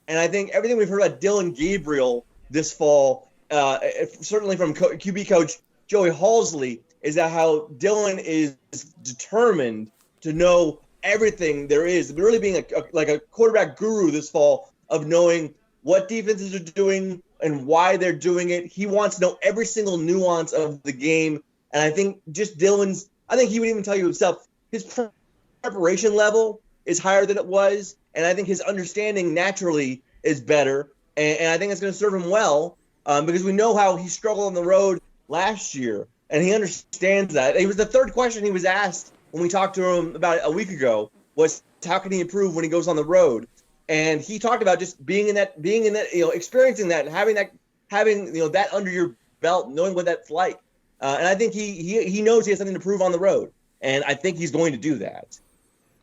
And I think everything we've heard about Dylan Gabriel this fall, certainly from QB coach Joey Halsley, is that how Dylan is determined to know everything there is, really being a quarterback guru this fall, of knowing what defenses are doing and why they're doing it. He wants to know every single nuance of the game. And I think just I think he would even tell you himself, his preparation level is higher than it was. And I think his understanding naturally is better. And I think it's going to serve him well, because we know how he struggled on the road last year. and he understands that. It was the third question he was asked when we talked to him about a week ago, was how can he improve when he goes on the road? And he talked about just being in that, experiencing that, and having that under your belt, knowing what that's like. And I think he knows he has something to prove on the road, and I think he's going to do that.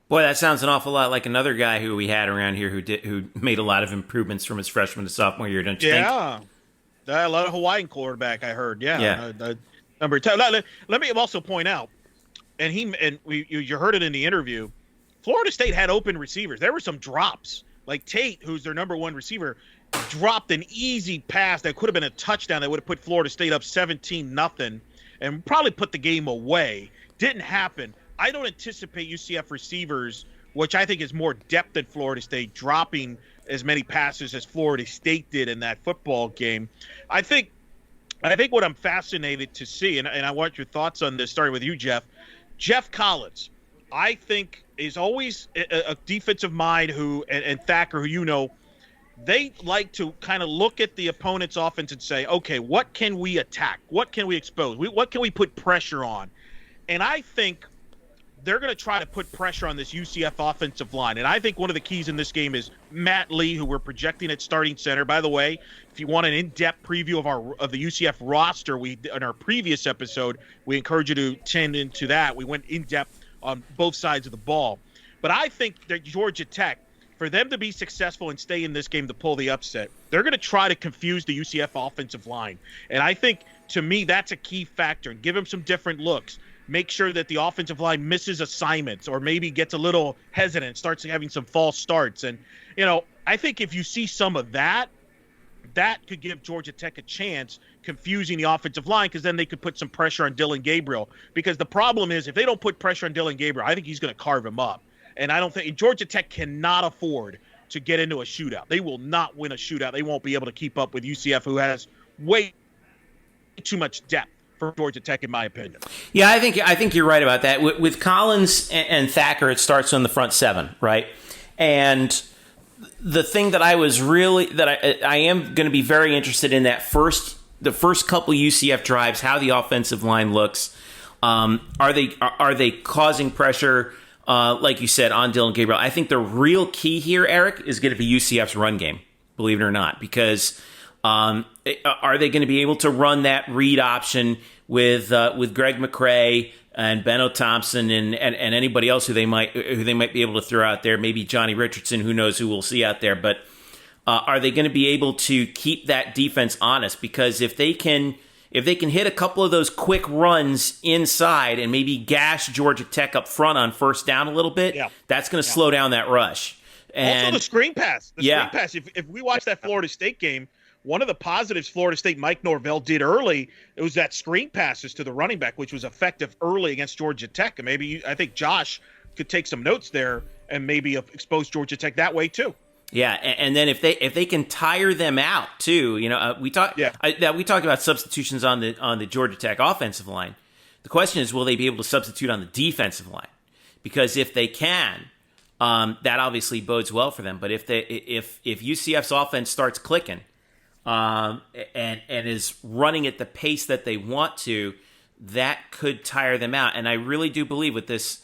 Boy, that sounds an awful lot like another guy who we had around here who made a lot of improvements from his freshman to sophomore year, don't you think? Yeah, a lot of Hawaiian quarterback I heard. Yeah. Number 10. Let me also point out, you heard it in the interview. Florida State had open receivers. There were some drops. Like Tate, who's their number one receiver, dropped an easy pass that could have been a touchdown that would have put Florida State up 17-0 and probably put the game away. Didn't happen. I don't anticipate UCF receivers, which I think is more depth than Florida State, dropping as many passes as Florida State did in that football game. I think what I'm fascinated to see, and I want your thoughts on this, starting with you, Geoff. Geoff Collins, I think, is always a defensive mind and Thacker, who they like to kind of look at the opponent's offense and say, okay, what can we attack? What can we expose? What can we put pressure on? And I think they're going to try to put pressure on this UCF offensive line. And I think one of the keys in this game is Matt Lee, who we're projecting at starting center. By the way, if you want an in-depth preview of the UCF roster, in our previous episode, we encourage you to tune into that. We went in-depth on both sides of the ball. But I think that Georgia Tech, for them to be successful and stay in this game to pull the upset, they're going to try to confuse the UCF offensive line. And I think, to me, that's a key factor. Give them some different looks. Make sure that the offensive line misses assignments or maybe gets a little hesitant, starts having some false starts. And, I think if you see some of that could give Georgia Tech a chance, confusing the offensive line, because then they could put some pressure on Dylan Gabriel. Because the problem is, if they don't put pressure on Dylan Gabriel, I think he's going to carve him up. And I don't think Georgia Tech cannot afford to get into a shootout. They will not win a shootout. They won't be able to keep up with UCF, who has way too much depth for Georgia Tech, in my opinion. Yeah, I think you're right about that. With Collins and Thacker, it starts on the front seven, right? And the thing that I am going to be very interested in the first couple UCF drives, how the offensive line looks. Are they causing pressure, like you said, on Dylan Gabriel? I think the real key here, Eric, is going to be UCF's run game, believe it or not, because are they going to be able to run that read option with Greg McCrae and Benno Thompson and anybody else who they might be able to throw out there? Maybe Johnny Richardson, who knows who we'll see out there. But are they going to be able to keep that defense honest? Because if they can hit a couple of those quick runs inside and maybe gash Georgia Tech up front on first down a little bit, that's going to slow down that rush. And also the screen pass. Screen pass. If we watch that Florida State game, one of the positives Florida State Mike Norvell did early, it was that screen passes to the running back, which was effective early against Georgia Tech. And I think Josh could take some notes there and maybe expose Georgia Tech that way too. Yeah, and then if they can tire them out too, we talked about substitutions on the Georgia Tech offensive line. The question is, will they be able to substitute on the defensive line? Because if they can, that obviously bodes well for them. But if UCF's offense starts clicking, and is running at the pace that they want to, that could tire them out. And I really do believe with this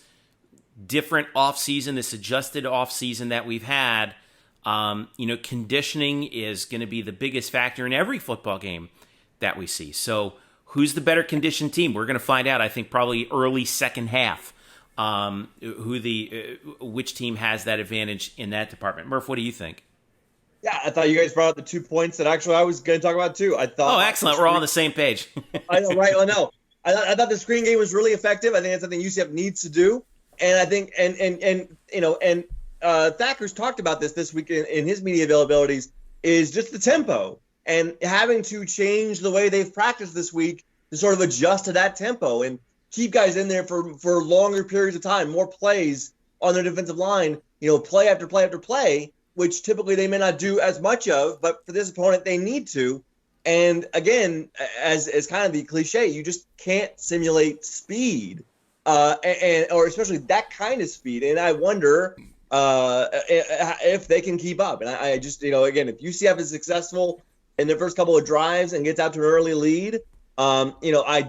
different offseason, this adjusted offseason that we've had, conditioning is going to be the biggest factor in every football game that we see. So who's the better conditioned team? We're going to find out, I think, probably early second half, which team has that advantage in that department. Murph, what do you think? Yeah, I thought you guys brought up the 2 points that actually I was going to talk about too. I thought. Oh, excellent! We're all on the same page. I know, right? I know. I thought the screen game was really effective. I think that's something UCF needs to do, and I think Thacker's talked about this week in his media availabilities, is just the tempo and having to change the way they've practiced this week to sort of adjust to that tempo and keep guys in there for longer periods of time, more plays on their defensive line, play after play after play, which typically they may not do as much of, but for this opponent, they need to. And again, as kind of the cliche, you just can't simulate speed, or especially that kind of speed. And I wonder if they can keep up. And I just, again, if UCF is successful in their first couple of drives and gets out to an early lead, I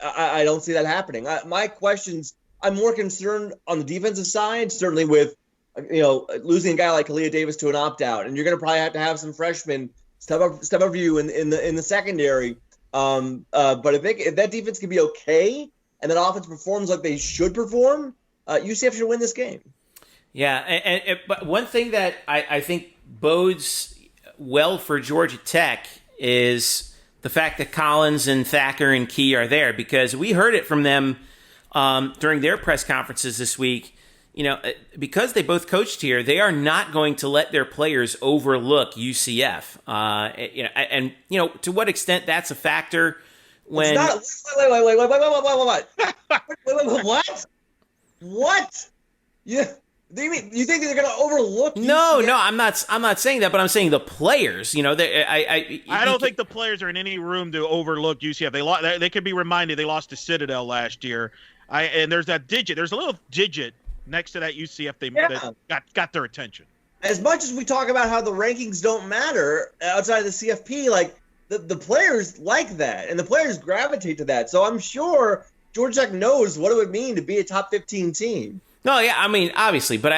I don't see that happening. My questions, I'm more concerned on the defensive side, certainly with losing a guy like Kalia Davis to an opt-out, and you're going to probably have to have some freshmen step up you in the secondary. But if that defense can be okay and that offense performs like they should perform, UCF should win this game. Yeah, but one thing that I think bodes well for Georgia Tech is the fact that Collins and Thacker and Key are there, because we heard it from them during their press conferences this week. Because they both coached here, they are not going to let their players overlook UCF. And to what extent that's a factor when. It's not, wait. What? Yeah. You think they're going to overlook? No, I'm not saying that, but I'm saying the players. I don't think the players are in any room to overlook UCF. They could be reminded they lost to Citadel last year. And there's that digit. There's a little digit next to that UCF that got their attention. As much as we talk about how the rankings don't matter outside of the CFP, like the players like that, and the players gravitate to that. So I'm sure Georgia Tech knows what it would mean to be a top 15 team. No, yeah, I mean, obviously, but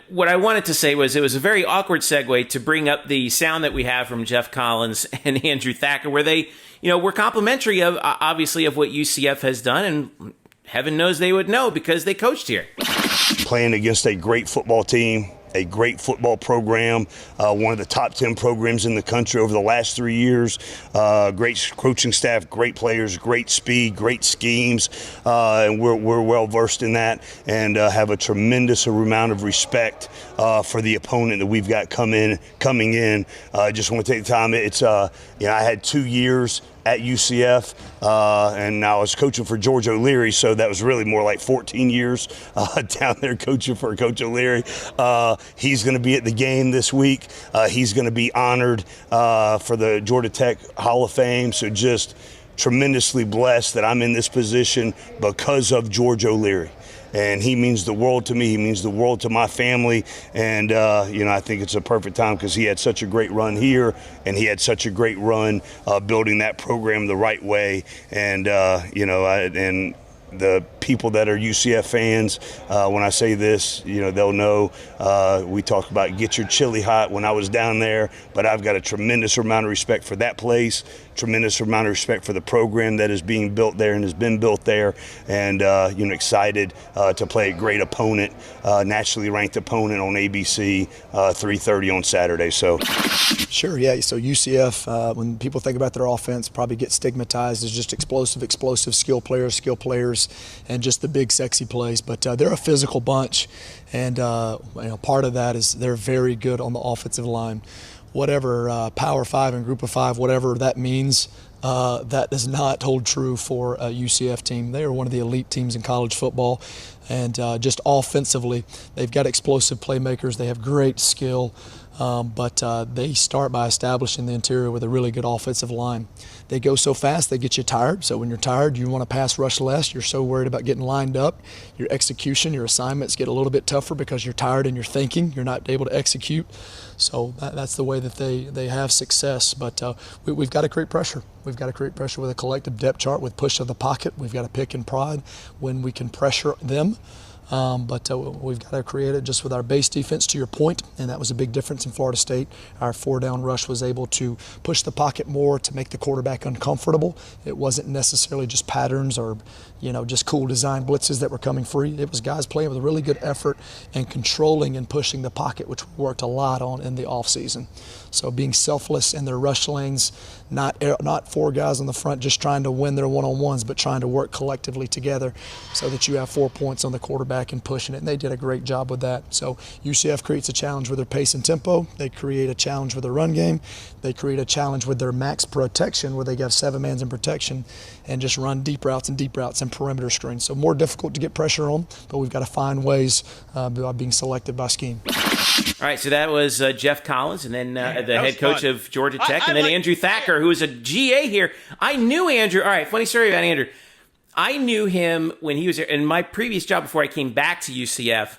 what I wanted to say was it was a very awkward segue to bring up the sound that we have from Geoff Collins and Andrew Thacker, where they, were complimentary of obviously of what UCF has done, and heaven knows they would know because they coached here. Playing against a great football team, a great football program, one of the top 10 programs in the country over the last 3 years. Great coaching staff, great players, great speed, great schemes, and we're well versed in that, and have a tremendous amount of respect for the opponent that we've got coming in. I just want to take the time. It's I had 2 years at UCF, and I was coaching for George O'Leary, so that was really more like 14 years down there coaching for Coach O'Leary. He's going to be at the game this week. He's going to be honored for the Georgia Tech Hall of Fame, so just tremendously blessed that I'm in this position because of George O'Leary. And he means the world to me. He means the world to my family. And, I think it's a perfect time because he had such a great run here, and he had such a great run building that program the right way. And, and the people that are UCF fans, when I say this, they'll know we talk about get your chili hot when I was down there, but I've got a tremendous amount of respect for that place, tremendous amount of respect for the program that is being built there and has been built there, and excited to play a great opponent, nationally ranked opponent on ABC, 3:30 on Saturday. So, sure, yeah. So UCF, when people think about their offense, probably get stigmatized as just explosive skill players, and just the big sexy plays. But they're a physical bunch, and part of that is they're very good on the offensive line. Whatever Power 5 and Group of 5, whatever that means, that does not hold true for a UCF team. They are one of the elite teams in college football, and just offensively, they've got explosive playmakers. They have great skill, but they start by establishing the interior with a really good offensive line. They go so fast, they get you tired. So when you're tired, you want to pass rush less. You're so worried about getting lined up. Your execution, your assignments get a little bit tougher because you're tired and you're thinking. You're not able to execute. So that's the way that they have success. But we've got to create pressure. We've got to create pressure with a collective depth chart, with push of the pocket. We've got to pick and prod when we can pressure them. But we've got to create it just with our base defense, to your point, and that was a big difference in Florida State. Our 4-down rush was able to push the pocket more to make the quarterback uncomfortable. It wasn't necessarily just patterns or, just cool design blitzes that were coming free. It was guys playing with a really good effort and controlling and pushing the pocket, which we worked a lot on in the offseason. So being selfless in their rush lanes, not 4 guys on the front just trying to win their one-on-ones, but trying to work collectively together so that you have 4 points on the quarterback and pushing it. And they did a great job with that. So UCF creates a challenge with their pace and tempo. They create a challenge with their run game. They create a challenge with their max protection, where they got 7 mans in protection and just run deep routes and perimeter screens. So more difficult to get pressure on, but we've got to find ways by being selected by scheme. All right, so that was Geoff Collins, and then the head coach of Georgia Tech, and then Andrew Thacker, who is a GA here. I knew Andrew. All right, funny story about Andrew. I knew him when he was here. In my previous job before I came back to UCF,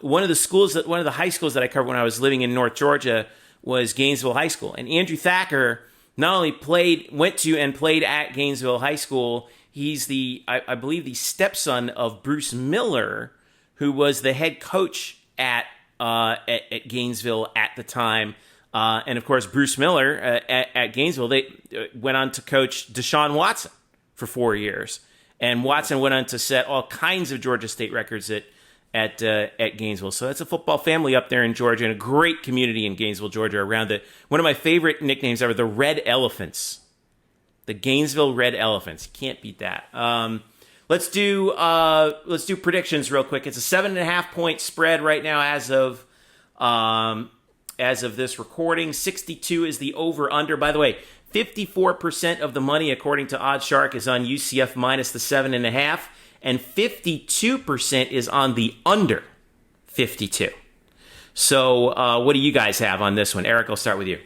one of the high schools that I covered when I was living in North Georgia was Gainesville High School. And Andrew Thacker not only went to and played at Gainesville High School, He's I believe, the stepson of Bruce Miller, who was the head coach at Gainesville at the time. And of course, Bruce Miller at Gainesville, they went on to coach Deshaun Watson for 4 years. And Watson went on to set all kinds of Georgia State records at Gainesville. So that's a football family up there in Georgia, and a great community in Gainesville, Georgia around it. One of my favorite nicknames ever, the Red Elephants. The Gainesville Red Elephants. You can't beat that. Let's do predictions real quick. It's a 7.5 point spread right now as of this recording. 62 is the over under. By the way, 54% of the money, according to OddsShark, is on UCF minus the 7.5, and 52% is on the under 52. So, what do you guys have on this one? Eric, I'll start with you.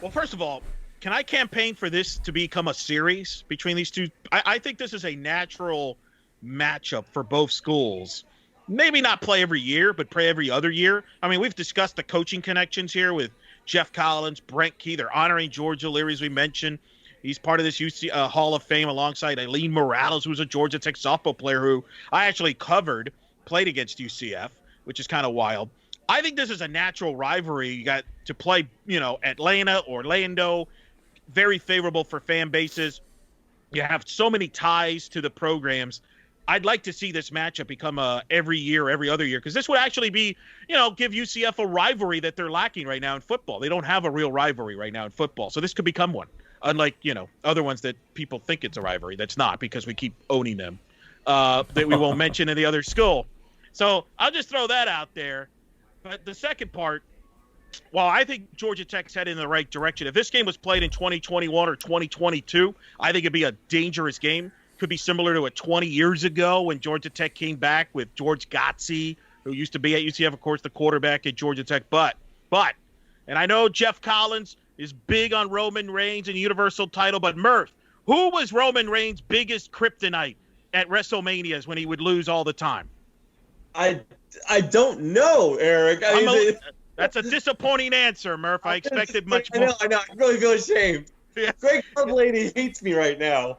Well, first of all, can I campaign for this to become a series between these two? I think this is a natural matchup for both schools. Maybe not play every year, but play every other year. I mean, we've discussed the coaching connections here with Geoff Collins, Brent Key. They're honoring George O'Leary, as we mentioned. He's part of this UC Hall of Fame alongside Eileen Morales, who's a Georgia Tech softball player who I actually covered, played against UCF, which is kind of wild. I think this is a natural rivalry. You got to play, Atlanta, Orlando, very favorable for fan bases. You have so many ties to the programs. I'd like to see this matchup become every year, every other year, because this would actually be, give UCF a rivalry that they're lacking right now in football. They don't have a real rivalry right now in football, so this could become one. Unlike, other ones that people think it's a rivalry. That's not, because we keep owning them that we won't mention in the other school. So I'll just throw that out there. But the second part, while I think Georgia Tech's headed in the right direction, if this game was played in 2021 or 2022, I think it'd be a dangerous game. Could be similar to 20 years ago when Georgia Tech came back with George Gotze, who used to be at UCF, of course, the quarterback at Georgia Tech. But, and I know Geoff Collins is big on Roman Reigns and Universal title, but Murph, who was Roman Reigns' biggest kryptonite at WrestleManias when he would lose all the time? I don't know, Eric. That's a disappointing answer, Murph. I expected much more. I know. I really feel ashamed. Yeah. Greg Lady hates me right now.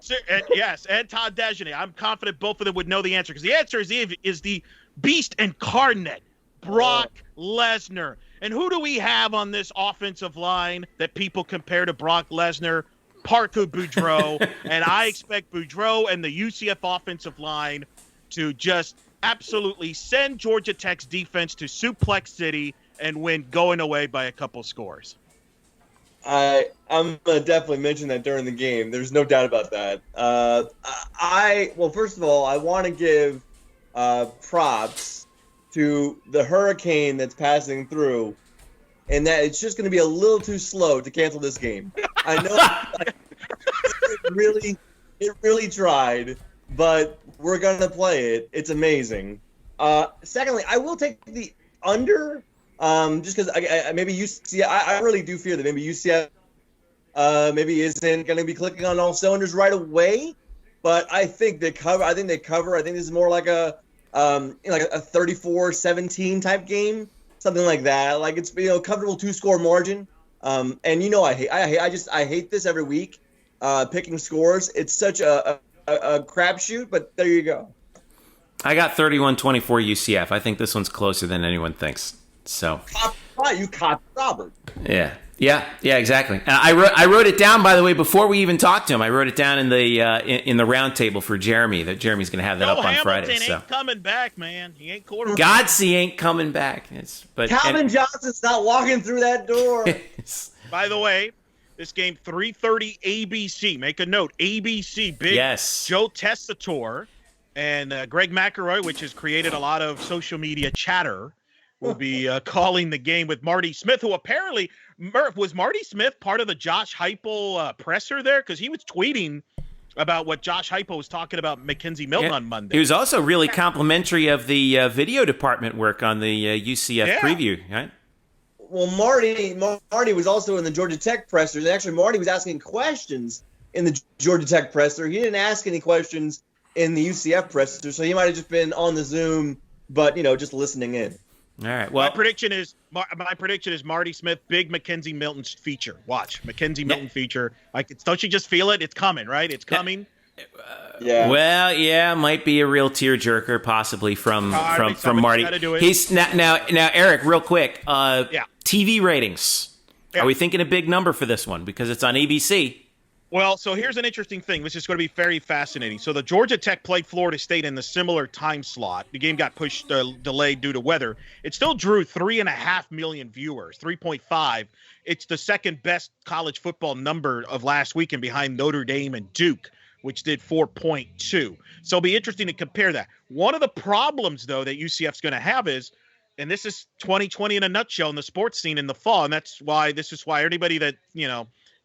Yes, and Todd Dagenet. I'm confident both of them would know the answer, because the answer is the beast incarnate, Brock Lesnar. And who do we have on this offensive line that people compare to Brock Lesnar? Parker Boudreaux. And I expect Boudreaux and the UCF offensive line to just absolutely send Georgia Tech's defense to Suplex City and win going away by a couple scores. I'm going to definitely mention that during the game. There's no doubt about that. Well, first of all, I want to give props to the hurricane that's passing through, and that it's just going to be a little too slow to cancel this game. I know it really tried, but we're going to play it. It's amazing. Secondly, I will take the under. Just because maybe UCF, I really do fear that maybe UCF maybe isn't going to be clicking on all cylinders right away. But I think they cover. I think this is more like a 34-17 type game, something like that. Like it's comfortable 2-score margin. And I hate this every week, picking scores. It's such a crapshoot. But there you go. I got 31-24 UCF. I think this one's closer than anyone thinks. So you caught Robert. Yeah, exactly. And I wrote it down, by the way, before we even talked to him. I wrote it down in the round table for Jeremy. That Jeremy's going to have that up on Hamilton Friday. Ain't coming back, man. He ain't quarterback. Godsey ain't coming back. Calvin Johnson's not walking through that door. By the way, this game 3:30 ABC. Make a note. ABC. Big. Yes. Joe Tessitore and Greg McElroy, which has created a lot of social media chatter, will be calling the game with Marty Smith, who apparently, Murph, was Marty Smith part of the Josh Heupel presser there? Because he was tweeting about what Josh Heupel was talking about Mackenzie Milton on Monday. He was also really complimentary of the video department work on the UCF preview, right? Well, Marty was also in the Georgia Tech presser. And actually, Marty was asking questions in the Georgia Tech presser. He didn't ask any questions in the UCF presser, so he might have just been on the Zoom, but, just listening in. All right. Well, my prediction is Marty Smith, big Mackenzie Milton feature. Watch Mackenzie Milton feature. Don't you just feel it? It's coming, right? It's coming. Yeah. Well, yeah, might be a real tearjerker, possibly from Marty. He's now, Eric, real quick. TV ratings. Yeah. Are we thinking a big number for this one because it's on ABC? Well, so here's an interesting thing, which is going to be very fascinating. So the Georgia Tech played Florida State in the similar time slot. The game got pushed, delayed due to weather. It still drew 3.5 million viewers, 3.5. It's the second best college football number of last weekend behind Notre Dame and Duke, which did 4.2. So it'll be interesting to compare that. One of the problems, though, that UCF's going to have is, and this is 2020 in a nutshell in the sports scene in the fall, and this is why anybody that,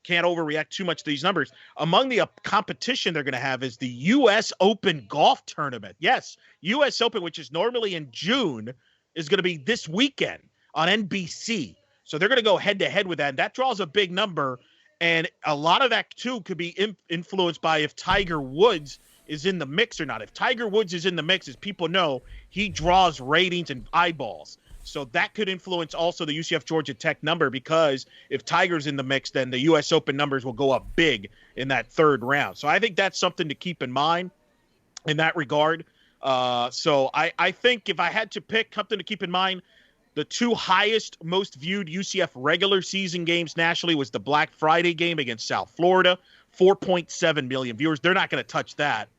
can't overreact too much to these numbers. Among the competition they're going to have is the U.S. Open golf tournament. Yes, U.S. Open, which is normally in June, is going to be this weekend on NBC. So they're going to go head-to-head with that, and that draws a big number. And a lot of that, too, could be influenced by if Tiger Woods is in the mix or not. If Tiger Woods is in the mix, as people know, he draws ratings and eyeballs. So that could influence also the UCF Georgia Tech number, because if Tiger's in the mix, then the U.S. Open numbers will go up big in that third round. So I think that's something to keep in mind in that regard. So I think if I had to pick something to keep in mind, the two highest, most viewed UCF regular season games nationally was the Black Friday game against South Florida, 4.7 million viewers. They're not going to touch that.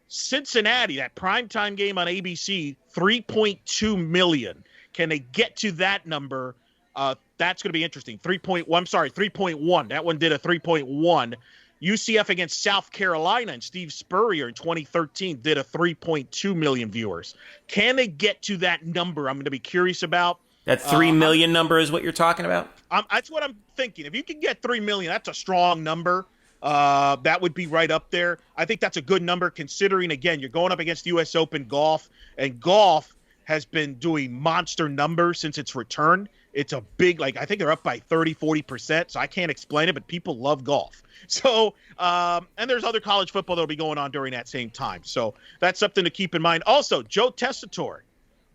Cincinnati, that primetime game on ABC, 3.2 million. Can they get to that number? That's going to be interesting. 3.1. That one did a 3.1. UCF against South Carolina and Steve Spurrier in 2013 did a 3.2 million viewers. Can they get to that number? I'm going to be curious about. That 3 million number is what you're talking about? That's what I'm thinking. If you can get 3 million, that's a strong number. That would be right up there. I think that's a good number considering, again, you're going up against U.S. Open golf, and golf has been doing monster numbers since its return. It's a big, I think they're up by 30-40%, so I can't explain it, but people love golf. So, and there's other college football that'll be going on during that same time. So that's something to keep in mind. Also, Joe Tessitore,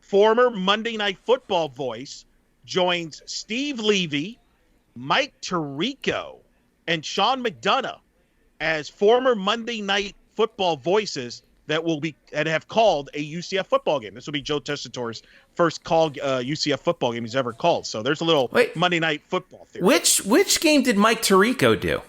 former Monday Night Football voice, joins Steve Levy, Mike Tirico, and Sean McDonough as former Monday Night Football voices that have called a UCF football game. This will be Joe Tessitore's first called UCF football game he's ever called. So there's a little Monday Night Football theory. Which game did Mike Tirico do?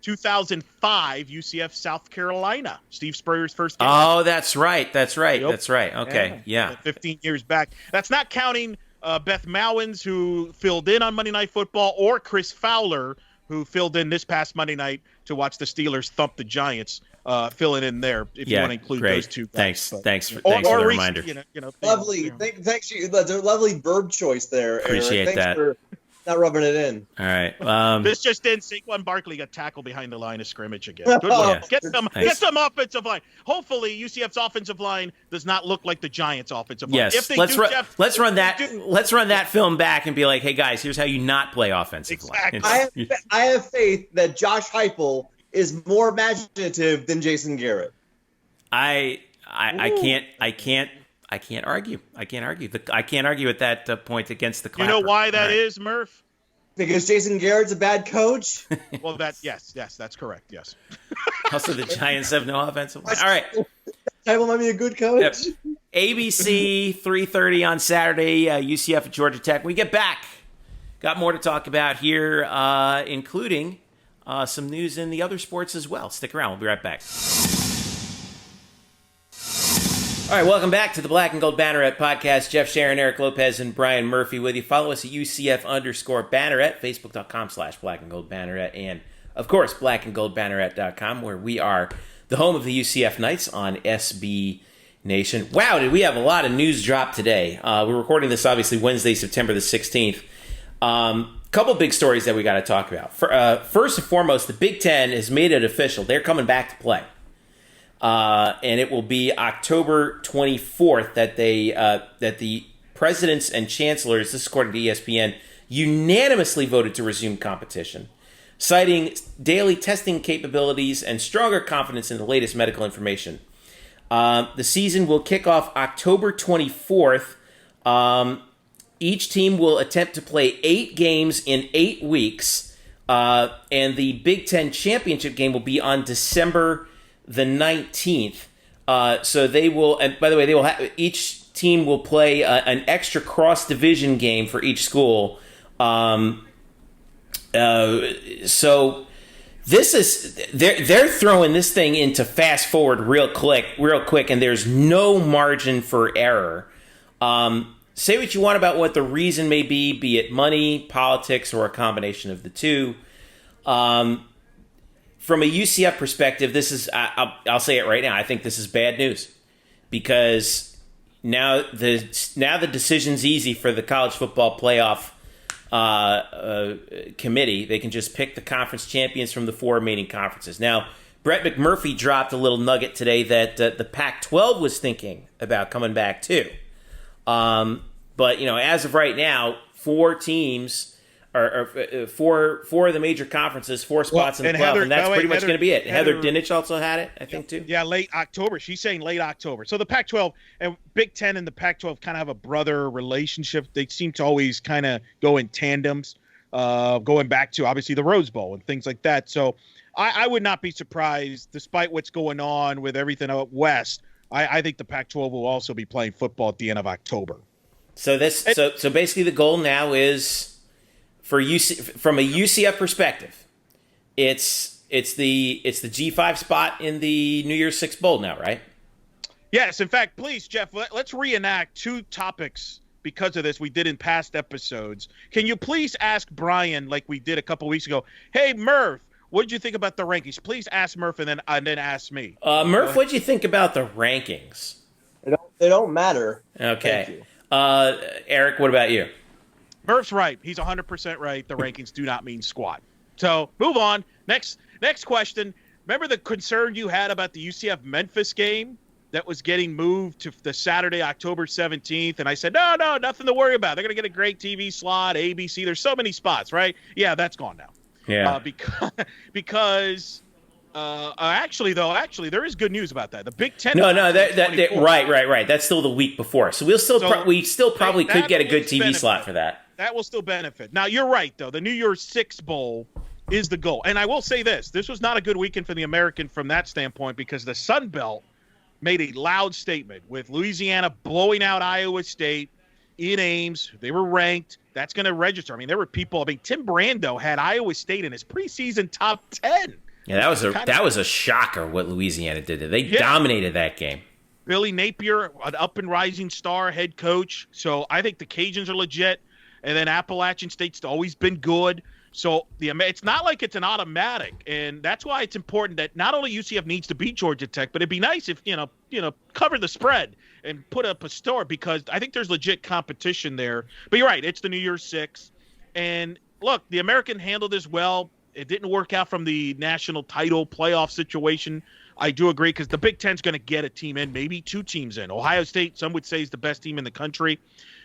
2005 UCF South Carolina. Steve Spurrier's first game. Oh, that's right. Yep. That's right. Okay, yeah. 15 years back. That's not counting Beth Mowins, who filled in on Monday Night Football, or Chris Fowler, who filled in this past Monday night to watch the Steelers thump the Giants. Filling in there if you want to include those two guys. Thanks for the reminder. Lovely. Thanks you. That's a lovely verb choice there, Appreciate Eric. that. Thanks for not rubbing it in. All right. This just in: Saquon Barkley got tackled behind the line of scrimmage again. Good one. Get some offensive line. Hopefully, UCF's offensive line does not look like the Giants' offensive line. Yes. If they let's run that film back and be like, hey guys, here's how you not play offensive line. I have faith that Josh Heupel is more imaginative than Jason Garrett. I can't argue. I can't argue at that point against the Clapper. You know why that is, Murph? Because Jason Garrett's a bad coach. Well, yes, that's correct. Yes. Also, the Giants have no offensive line. All right. Heupel might be a good coach. Yep. ABC 3:30 on Saturday. UCF at Georgia Tech. When we get back, got more to talk about here, including some news in the other sports as well. Stick around. We'll be right back. All right, welcome back to the Black and Gold Banneret Podcast. Geoff Sharon, Eric Lopez, and Brian Murphy with you. Follow us at UCF_Banneret, Facebook.com/Black and Gold Banneret, and, of course, blackandgoldbanneret.com, where we are the home of the UCF Knights on SB Nation. Wow, did we have a lot of news drop today. We're recording this, obviously, Wednesday, September the 16th. Couple big stories that we got to talk about. First and foremost, the Big Ten has made it official. They're coming back to play. And it will be October 24th that the presidents and chancellors, this is according to ESPN, unanimously voted to resume competition, citing daily testing capabilities and stronger confidence in the latest medical information. The season will kick off October 24th. Each team will attempt to play 8 games in 8 weeks, and the Big Ten championship game will be on December the 19th. So they will, and by the way, they will have, each team will play an extra cross-division game for each school. So this is they're throwing this thing into fast forward real quick, and there's no margin for error. Say what you want about what the reason may be it money, politics, or a combination of the two. From a UCF perspective, this is I'll say it right now. I think this is bad news because now the decision's easy for the college football playoff committee. They can just pick the conference champions from the 4 remaining conferences. Now, Brett McMurphy dropped a little nugget today that the Pac-12 was thinking about coming back too. But as of right now, 4 teams or four of the major conferences, 4 spots in the playoff, and that's pretty much going to be it. Heather Dinich also had it, I think, too. Yeah, late October. She's saying late October. So the Pac-12 and Big Ten and the Pac-12 kind of have a brother relationship. They seem to always kind of go in tandems, going back to, obviously, the Rose Bowl and things like that. So I would not be surprised, despite what's going on with everything out west, I think the Pac-12 will also be playing football at the end of October. So so basically the goal now is, from a UCF perspective, it's the G5 spot in the New Year's Six Bowl now, right? Yes. In fact, please, Jeff, let's reenact 2 topics because of this we did in past episodes. Can you please ask Brian, like we did a couple weeks ago, hey, Murph, what did you think about the rankings? Please ask Murph and then ask me. Murph, what did you think about the rankings? They don't matter. Okay. Eric, what about you? Murph's right. He's 100% right. The rankings do not mean squat. So move on. Next question. Remember the concern you had about the UCF Memphis game that was getting moved to the Saturday, October 17th? And I said, no, nothing to worry about. They're going to get a great TV slot, ABC. There's so many spots, right? Yeah, that's gone now. Yeah. Because actually, there is good news about that. The Big Ten. Right. That's still the week before, so we still probably could get a good TV slot for that. That will still benefit. Now you're right, though. The New Year's Six Bowl is the goal, and I will say this: this was not a good weekend for the American from that standpoint because the Sun Belt made a loud statement with Louisiana blowing out Iowa State in Ames. They were ranked. That's going to register. I mean, there were people. I mean, Tim Brando had Iowa State in his preseason top 10. Yeah, that was a shocker what Louisiana did. They dominated that game. Billy Napier, an up and rising star head coach. So I think the Cajuns are legit. And then Appalachian State's always been good. So it's not like it's an automatic. And that's why it's important that not only UCF needs to beat Georgia Tech, but it'd be nice if, cover the spread and put up a store because I think there's legit competition there. But you're right. It's the New Year's Six. And look, the American handled this well. It didn't work out from the national title playoff situation. I do agree because the Big Ten's going to get a team in, maybe 2 teams in. Ohio State, some would say, is the best team in the country.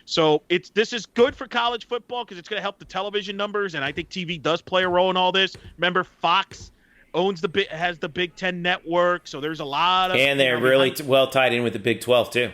So this is good for college football because it's going to help the television numbers, and I think TV does play a role in all this. Remember, Fox has the Big Ten network, so there's a lot of... And they're really well tied in with the Big 12, too.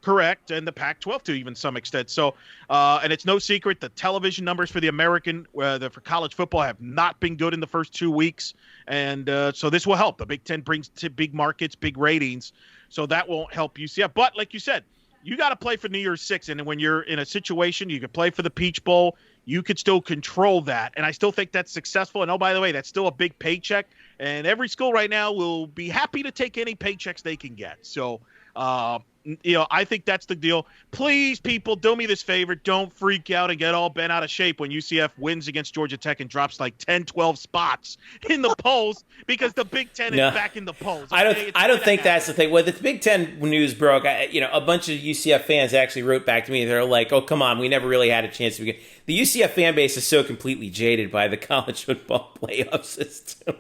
Correct, and the Pac-12 to even some extent. So, and it's no secret the television numbers for the American, for college football, have not been good in the first 2 weeks, and so this will help. The Big Ten brings to big markets, big ratings, so that won't help UCF. But like you said, you got to play for New Year's Six, and when you're in a situation, you can play for the Peach Bowl. You could still control that, and I still think that's successful. And oh, by the way, that's still a big paycheck, and every school right now will be happy to take any paychecks they can get. So. I think that's the deal. Please, people, do me this favor. Don't freak out and get all bent out of shape when UCF wins against Georgia Tech and drops like 10, 12 spots in the polls because the Big Ten is back in the polls. Okay? I don't think that's the thing. Well, the Big Ten news broke. A bunch of UCF fans actually wrote back to me. They're like, "Oh, come on, we never really had a chance to begin." The UCF fan base is so completely jaded by the college football playoff system,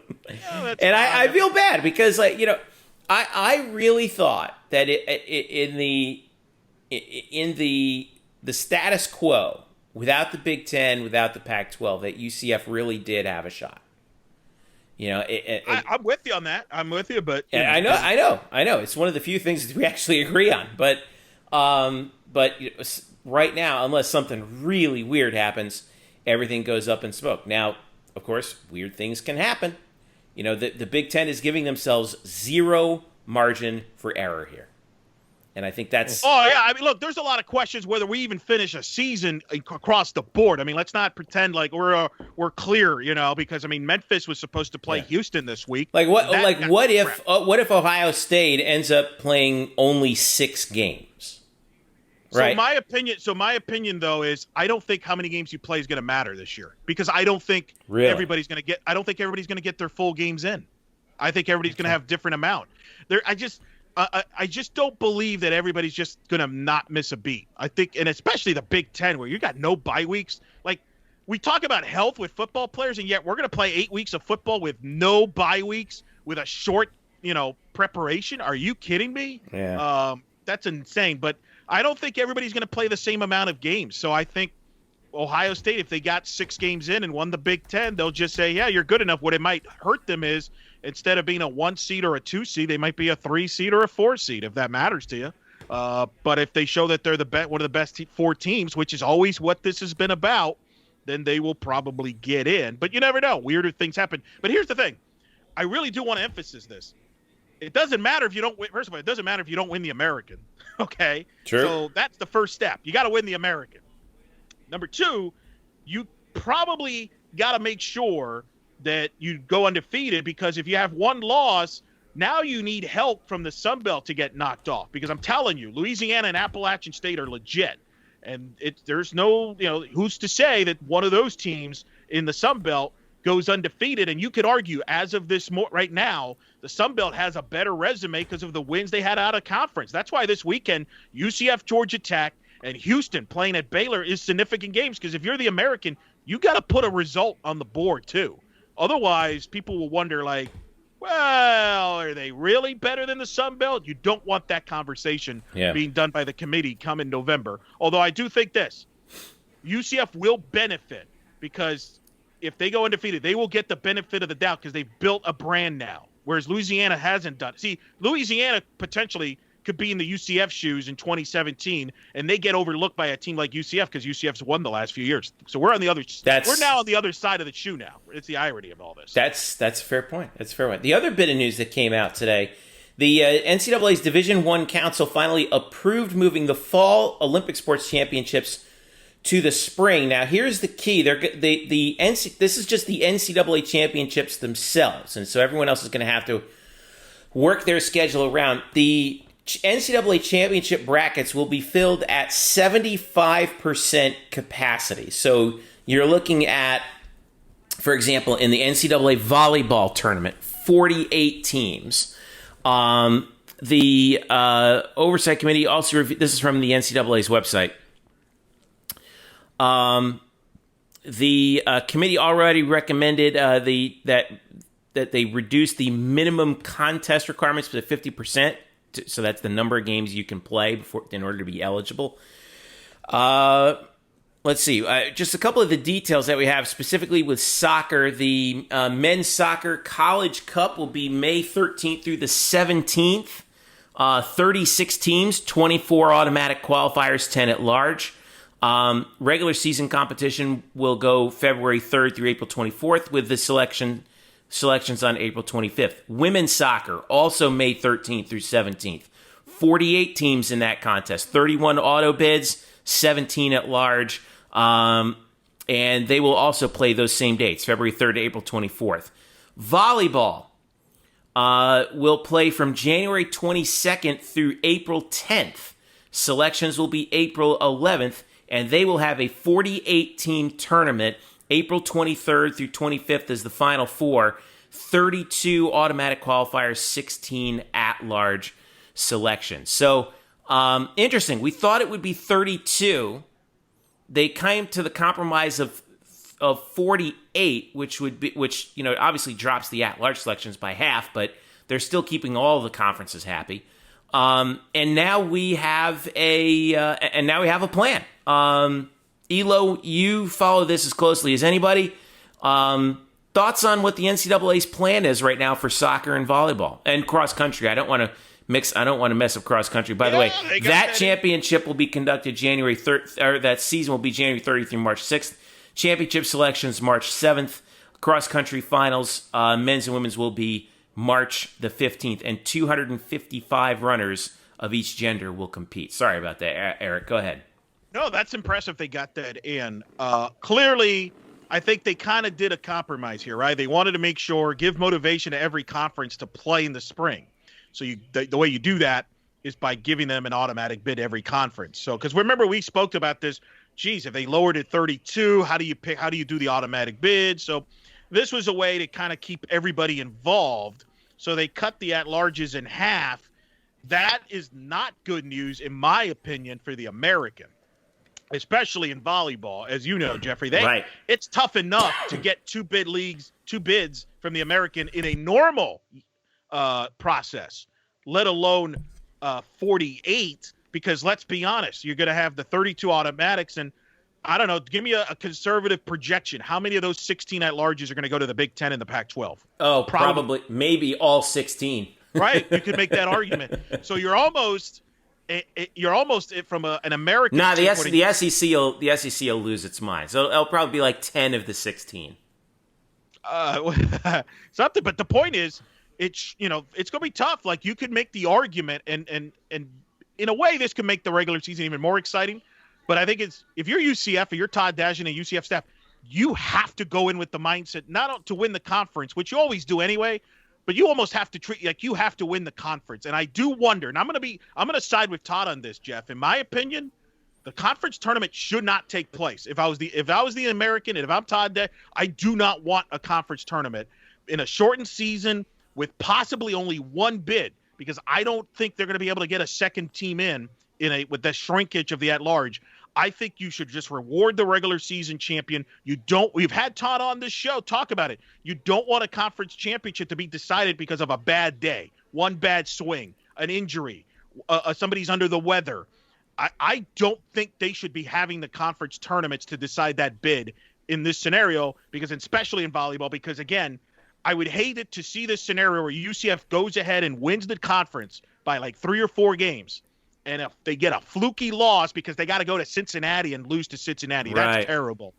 and I feel bad because, I really thought that in the status quo, without the Big Ten, without the Pac-12, that UCF really did have a shot. I'm with you on that. I'm with you, but I know. It's one of the few things that we actually agree on. But right now, unless something really weird happens, everything goes up in smoke. Now, of course, weird things can happen. The Big Ten is giving themselves zero margin for error here. And I think that's... Oh, yeah. I mean, look, there's a lot of questions whether we even finish a season across the board. I mean, let's not pretend like we're clear, because, I mean, Memphis was supposed to play Houston this week. What if Ohio State ends up playing only 6 games? Right. So my opinion, though, is I don't think how many games you play is going to matter this year, because I don't think everybody's going to get their full games in. I think everybody's going to have different amount. I just don't believe that everybody's just going to not miss a beat. I think, and especially the Big Ten, where you got no bye weeks. Like, we talk about health with football players, and yet we're going to play 8 weeks of football with no bye weeks with a short, preparation. Are you kidding me? Yeah. That's insane. But I don't think everybody's going to play the same amount of games. So I think Ohio State, if they got 6 games in and won the Big Ten, they'll just say, yeah, you're good enough. What it might hurt them is, instead of being a 1 seed or a 2 seed, they might be a 3 seed or a 4 seed, if that matters to you. But if they show that they're one of the best 4 teams, which is always what this has been about, then they will probably get in. But you never know. Weirder things happen. But here's the thing. I really do want to emphasize this. It doesn't matter if you don't win. First of all, it doesn't matter if you don't win the American. Okay? True. So that's the first step. You got to win the American. Number 2, you probably got to make sure that you go undefeated, because if you have 1 loss, now you need help from the Sun Belt to get knocked off, because I'm telling you, Louisiana and Appalachian State are legit. And there's no, who's to say that one of those teams in the Sun Belt goes undefeated. And you could argue, as of right now, the Sun Belt has a better resume because of the wins they had out of conference. That's why this weekend, UCF, Georgia Tech, and Houston playing at Baylor is significant games, because if you're the American, you got to put a result on the board too. Otherwise, people will wonder, like, well, are they really better than the Sun Belt? You don't want that conversation being done by the committee come in November. Although I do think this, UCF will benefit, because if they go undefeated, they will get the benefit of the doubt because they've built a brand now, whereas Louisiana hasn't done. See, Louisiana potentially could be in the UCF shoes in 2017, and they get overlooked by a team like UCF because UCF's won the last few years. So we're now on the other side of the shoe now. It's the irony of all this. That's a fair point. That's a fair point. The other bit of news that came out today, the NCAA's Division I Council finally approved moving the Fall Olympic Sports Championships to the spring. Now, here's the key. This is just the NCAA championships themselves, and so everyone else is going to have to work their schedule around. The NCAA championship brackets will be filled at 75% capacity. So you're looking at, for example, in the NCAA volleyball tournament, 48 teams. The Oversight Committee also reviewed, this is from the NCAA's website. The committee already recommended that they reduce the minimum contest requirements to 50%. So that's the number of games you can play in order to be eligible. Let's see. Just a couple of the details that we have specifically with soccer. The men's soccer College Cup will be May 13th through the 17th. 36 teams, 24 automatic qualifiers, 10 at large. Regular season competition will go February 3rd through April 24th with the selections on April 25th. Women's soccer, also May 13th through 17th. 48 teams in that contest. 31 auto bids, 17 at large. And they will also play those same dates, February 3rd to April 24th. Volleyball will play from January 22nd through April 10th. Selections will be April 11th, and they will have a 48-team tournament. April 23rd through 25th is the Final Four. 32 automatic qualifiers, 16 at-large selections. So, interesting. We thought it would be 32. They came to the compromise of 48, which obviously drops the at-large selections by half, but they're still keeping all the conferences happy. And now we have a plan. Elo, you follow this as closely as anybody. Thoughts on what the NCAA's plan is right now for soccer and volleyball and cross country? I don't want to mess up cross country. By the way, that championship will be conducted January 3rd, or that season will be January 30th through March 6th. Championship selections March 7th. cross-country finals, men's and women's, will be March the 15th, and 255 runners of each gender will compete. Sorry about that, Eric. Go ahead. No, that's impressive they got that in. Clearly, I think they kind of did a compromise here, right? They wanted to make sure, give motivation to every conference to play in the spring. So the way you do that is by giving them an automatic bid every conference. So, because remember, we spoke about this. Geez, if they lowered it 32, how do you do the automatic bid? So this was a way to kind of keep everybody involved. So they cut the at-larges in half. That is not good news, in my opinion, for the American, especially in volleyball. As you know, Jeffrey, it's tough enough to get two bids from the American in a normal process, let alone 48, because let's be honest, you're going to have the 32 automatics, and I don't know, give me a conservative projection. How many of those 16 at-larges are going to go to the Big Ten and the Pac-12? Oh, probably maybe all 16. Right, you could make that argument. So you're almost from an American. Nah, the SEC will lose its mind. So it'll probably be like 10 of the 16. Something, but the point is, it's going to be tough. Like, you could make the argument, and in a way, this could make the regular season even more exciting. But I think if you're UCF or you're Todd Dagen and UCF staff, you have to go in with the mindset not to win the conference, which you always do anyway, but you almost have to treat like you have to win the conference. And I do wonder, and I'm going to side with Todd on this, Jeff. In my opinion, the conference tournament should not take place. If I was the American, and if I'm Todd Dagen, I do not want a conference tournament in a shortened season with possibly only one bid, because I don't think they're going to be able to get a second team with the shrinkage of the at-large. I think you should just reward the regular season champion. We've had Todd on this show talk about it. You don't want a conference championship to be decided because of a bad day, one bad swing, an injury, somebody's under the weather. I don't think they should be having the conference tournaments to decide that bid in this scenario, because especially in volleyball, because again, I would hate it to see this scenario where UCF goes ahead and wins the conference by like 3 or 4 games. And if they get a fluky loss because they got to go to Cincinnati and lose to Cincinnati, that's terrible.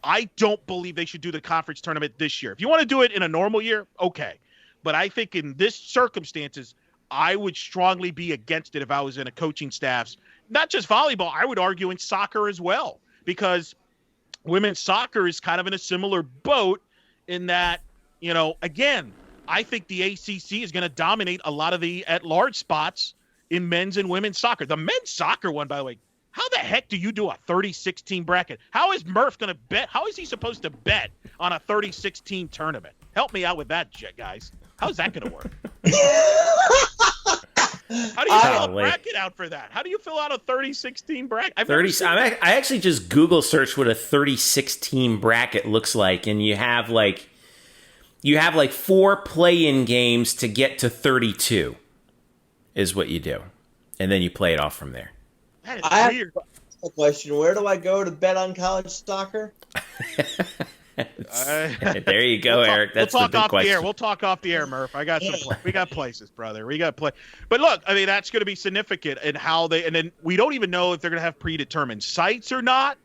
I don't believe they should do the conference tournament this year. If you want to do it in a normal year, okay. But I think in this circumstances, I would strongly be against it if I was in a coaching staff's, not just volleyball, I would argue in soccer as well, because women's soccer is kind of in a similar boat in that, again, I think the ACC is going to dominate a lot of the at-large spots in men's and women's soccer. The men's soccer one, by the way, how the heck do you do a 36-team bracket? How is Murph going to bet? How is he supposed to bet on a 36-team tournament? Help me out with that, guys. How's that going to work? How do you fill a bracket out for that? How do you fill out a 36-team bracket? I actually just Google searched what a 36-team bracket looks like, and you have like 4 play-in games to get to 32. Is what you do, and then you play it off from there. That is weird. Have a question. Where do I go to bet on college soccer? There you go, Eric. That's the big question. We'll talk off the air, Murph. We got places, brother. We got play. But look, I mean, that's going to be significant in how and then we don't even know if they're going to have predetermined sites or not.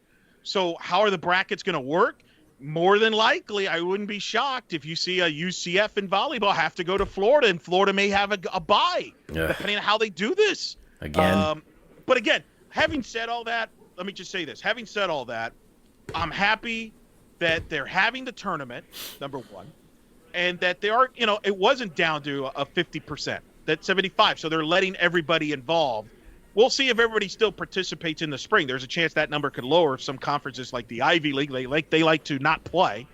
So how are the brackets going to work? More than likely, I wouldn't be shocked if you see a UCF in volleyball have to go to Florida, and Florida may have a bye, depending on how they do this. Again. But again, having said all that, let me just say this. Having said all that, I'm happy that they're having the tournament, number one, and that they are, it wasn't down to a 50%, that's 75%. So they're letting everybody involved. We'll see if everybody still participates in the spring. There's a chance that number could lower if some conferences like the Ivy League, they like to not play,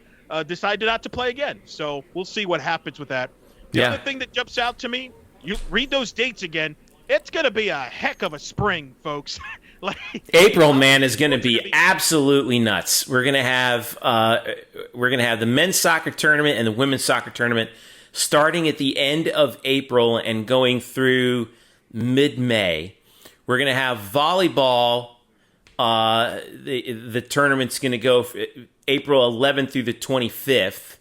decide not to play again. So we'll see what happens with that. The other thing that jumps out to me, you read those dates again, it's going to be a heck of a spring, folks. April, man, is going to be absolutely nuts. We're going to have the men's soccer tournament and the women's soccer tournament starting at the end of April and going through mid-May. We're going to have volleyball. The tournament's going to go April 11th through the 25th.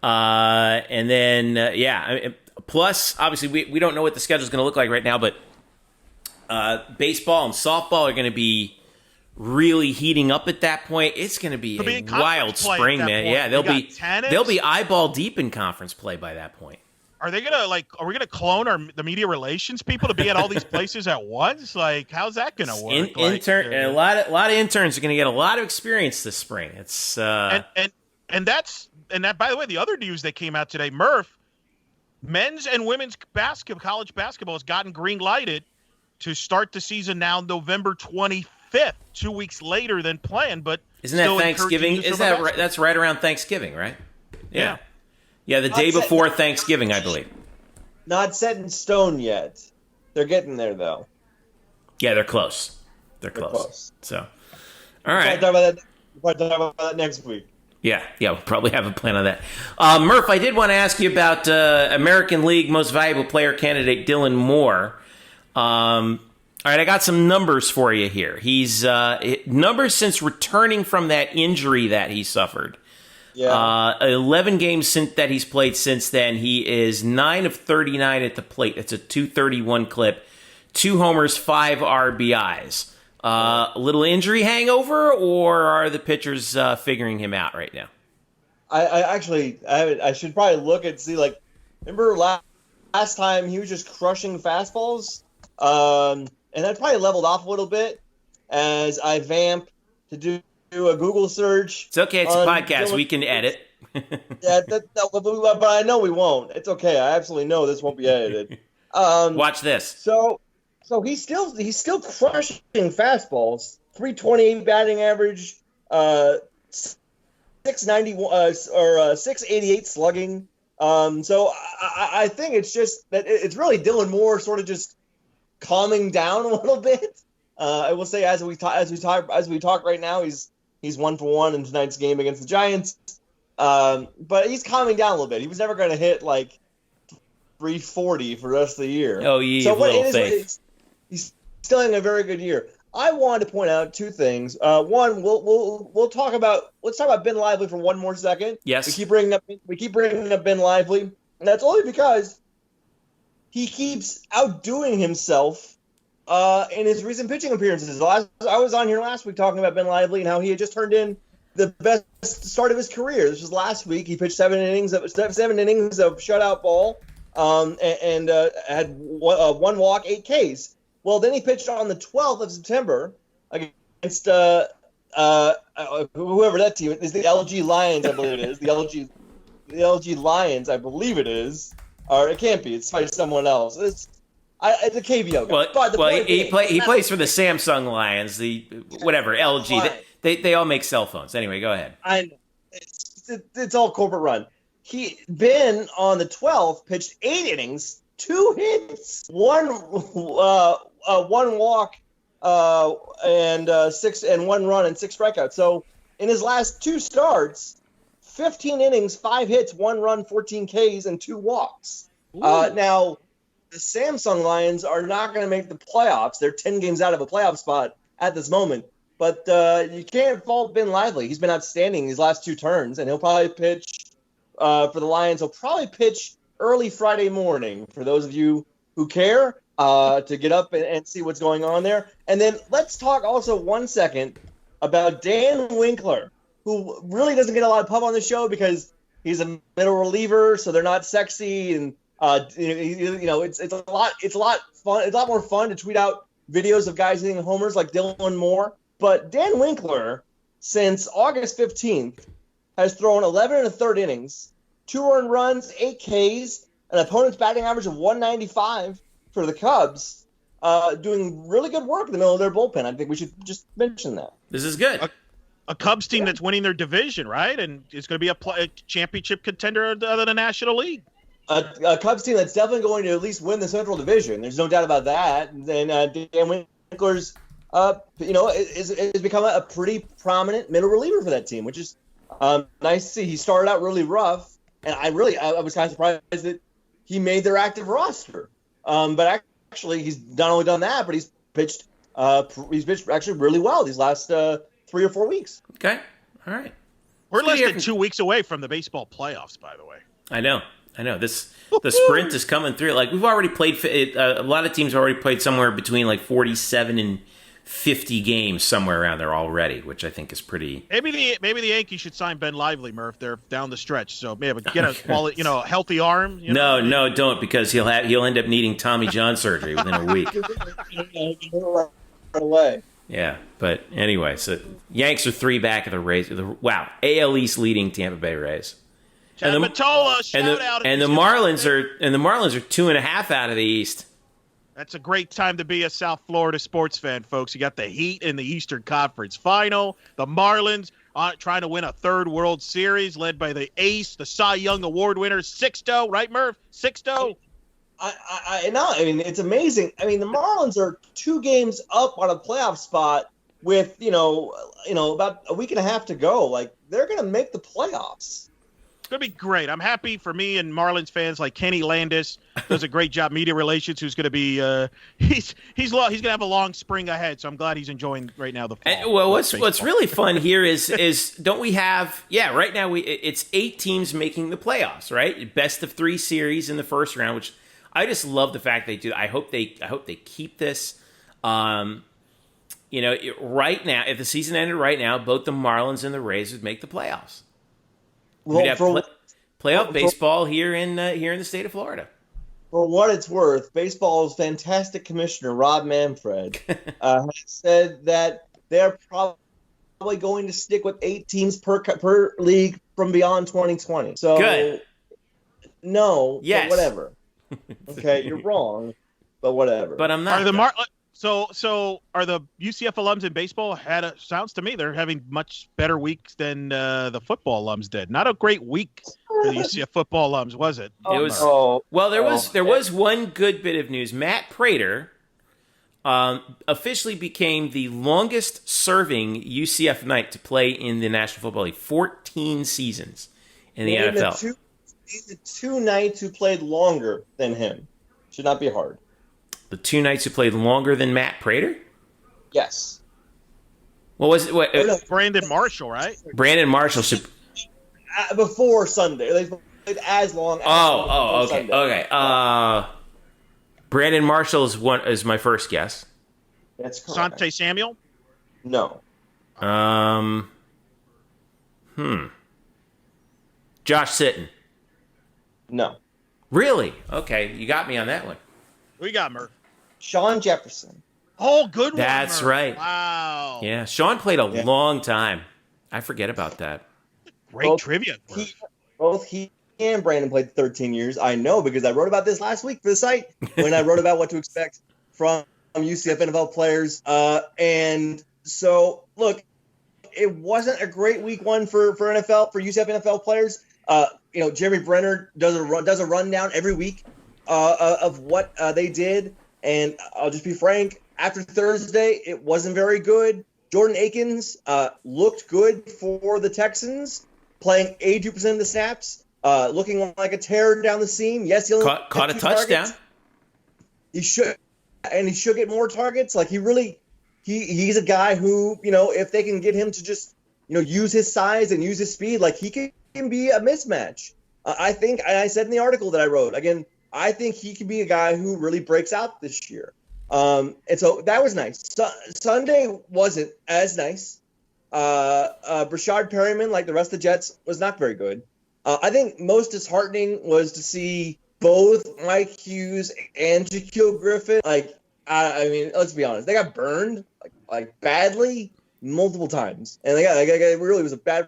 And then, plus, obviously, we don't know what the schedule is going to look like right now, but baseball and softball are going to be really heating up at that point. It's going to be a wild spring, man. Yeah, they'll be eyeball deep in conference play by that point. Are we gonna clone the media relations people to be at all these places at once? Like, how's that gonna work? A lot of interns are gonna get a lot of experience this spring. It's and that, by the way, the other news that came out today, Murph, men's and women's college basketball has gotten green lighted to start the season now November 25th, 2 weeks later than planned. But isn't that Thanksgiving? Is that right? That's right around Thanksgiving, right? Yeah. Yeah, the day before Thanksgiving, I believe. Not set in stone yet. They're getting there, though. Yeah, they're close. They're close. So, all right. We'll talk about that next week. Yeah, we'll probably have a plan on that. Murph, I did want to ask you about American League Most Valuable Player candidate Dylan Moore. All right, I got some numbers for you here. He's numbers since returning from that injury that he suffered. Yeah. 11 games that he's played since then. He is 9 of 39 at the plate. It's a .231 clip. 2 homers, 5 RBIs. A little injury hangover, or are the pitchers figuring him out right now? I should probably look and see. Like, remember last time he was just crushing fastballs, and that probably leveled off a little bit as I vamp to do a Google search. It's okay. It's a podcast. We can edit. Yeah, but I know we won't. It's okay. I absolutely know this won't be edited. Watch this. So he's still crushing fastballs. 328 batting average, 691 or 688 slugging. So I think it's just that it's really Dylan Moore sort of just calming down a little bit. I will say as we talk right now, he's 1-for-1 in tonight's game against the Giants. But he's calming down a little bit. He was never going to hit like 340 for the rest of the year. Oh, little faith. He's still having a very good year. I wanted to point out 2 things. One, let's talk about Ben Lively for one more second. Yes. We keep bringing up Ben Lively, and that's only because he keeps outdoing himself in his recent pitching appearances. I was on here last week talking about Ben Lively and how he had just turned in the best start of his career. This was last week. He pitched 7 innings of shutout ball, and had 1 walk, 8 Ks. Well, then he pitched on the 12th of September against whoever that team is. The LG Lions, I believe it is. The LG Lions, I believe it is. Or it can't be. It's by someone else. It's a KBO guy. He plays for the Samsung Lions, the whatever, LG. They all make cell phones. Anyway, go ahead. I know. It's all corporate run. Ben on the 12th pitched 8 innings, 2 hits, 1 walk, and 1 run and 6 strikeouts. So in his last 2 starts, 15 innings, 5 hits, 1 run, 14 Ks, and 2 walks. Now, the Samsung Lions are not going to make the playoffs. They're 10 games out of a playoff spot at this moment. But you can't fault Ben Lively. He's been outstanding these last 2 turns, and he'll probably pitch for the Lions. He'll probably pitch early Friday morning for those of you who care to get up and see what's going on there. And then let's talk also 1 second about Dan Winkler, who really doesn't get a lot of pub on the show because he's a middle reliever, so they're not sexy, and it's a lot more fun to tweet out videos of guys hitting homers like Dylan Moore. But Dan Winkler, since August 15th, has thrown 11 1/3 innings, 2 earned runs, 8 Ks, an opponent's batting average of 195 for the Cubs, doing really good work in the middle of their bullpen. I think we should just mention that. This is good. A Cubs team that's winning their division, right? And it's going to be a championship contender of the National League. A Cubs team that's definitely going to at least win the Central Division. There's no doubt about that. And then Dan Winkler's has become a pretty prominent middle reliever for that team, which is nice to see. He started out really rough, and I was kind of surprised that he made their active roster. But actually, he's not only done that, but he's pitched actually really well these last 3 or 4 weeks. Okay, all right. We're less than 2 weeks away from the baseball playoffs, by the way. I know. The sprint is coming through. Like, we've already played. A lot of teams have already played somewhere between like 47 and 50 games somewhere around there already, which I think is pretty. Maybe the Yankees should sign Ben Lively, Murph. They're down the stretch, so maybe get a quality, healthy arm. No, don't, because he'll end up needing Tommy John surgery within a week. Right away. Yeah, but anyway, so Yanks are 3 back of the Rays. Wow, AL East leading Tampa Bay Rays. And the Marlins are 2.5 out of the East. That's a great time to be a South Florida sports fan, folks. You got the Heat in the Eastern Conference Final. The Marlins trying to win a 3rd World Series, led by the ace, the Cy Young Award winner, Sixto. Right, Murph? Sixto. I know. I mean, it's amazing. I mean, the Marlins are 2 games up on a playoff spot with about a week and a half to go. Like, they're going to make the playoffs. It's going to be great. I'm happy for me and Marlins fans like Kenny Landis does a great job, media relations, who's going to be he's going to have a long spring ahead, so I'm glad he's enjoying right now the fall. Well, what's really fun here is don't we have right now it's 8 teams making the playoffs, right? Best of 3 series in the first round, which I just love the fact they do. I hope they keep this. Right now, if the season ended right now, both the Marlins and the Rays would make the playoffs. We'd have playoff baseball here in the state of Florida. For what it's worth, baseball's fantastic commissioner, Rob Manfred, has said that they're probably going to stick with 8 teams per league from beyond 2020. So, good. No, yes. But whatever. Okay, you're wrong, but whatever. But I'm not. So are the UCF alums in baseball sounds to me they're having much better weeks than the football alums did. Not a great week for the UCF football alums, was it? There was one good bit of news. Matt Prater officially became the longest serving UCF Knight to play in the National Football League. 14 seasons in the NFL. The 2 Knights who played longer than him. Should not be hard. The 2 Knights who played longer than Matt Prater? Yes. What was it? Brandon Marshall, right? Brandon Marshall should. Before Sunday. They played as long as okay. Sunday. Okay. Brandon Marshall is my first guess. That's correct. Sante Samuel? No. Josh Sitton? No. Really? Okay, you got me on that one. We got Murph. Sean Jefferson. Oh, good one. That's Murph. right. Wow. Yeah, Sean played a long time. I forget about that. Great trivia. Both he and Brandon played 13 years. I know because I wrote about this last week for the site when I wrote about what to expect from UCF NFL players. And so, look, it wasn't a great week 1 for UCF NFL players. Jeremy Brenner does a rundown every week of what they did, and I'll just be frank. After Thursday, it wasn't very good. Jordan Akins looked good for the Texans, playing 82% of the snaps, looking like a terror down the seam. Yes, he only caught a touchdown. He should get more targets. Like he's a guy who, if they can get him to just use his size and use his speed, like he can be a mismatch. I think, and I said in the article that I wrote, again, I think he could be a guy who really breaks out this year. And so that was nice. Sunday wasn't as nice. Brashard Perryman, like the rest of the Jets, was not very good. I think most disheartening was to see both Mike Hughes and Shaquille Griffin. I mean, let's be honest, they got burned like badly multiple times, and it really was a bad.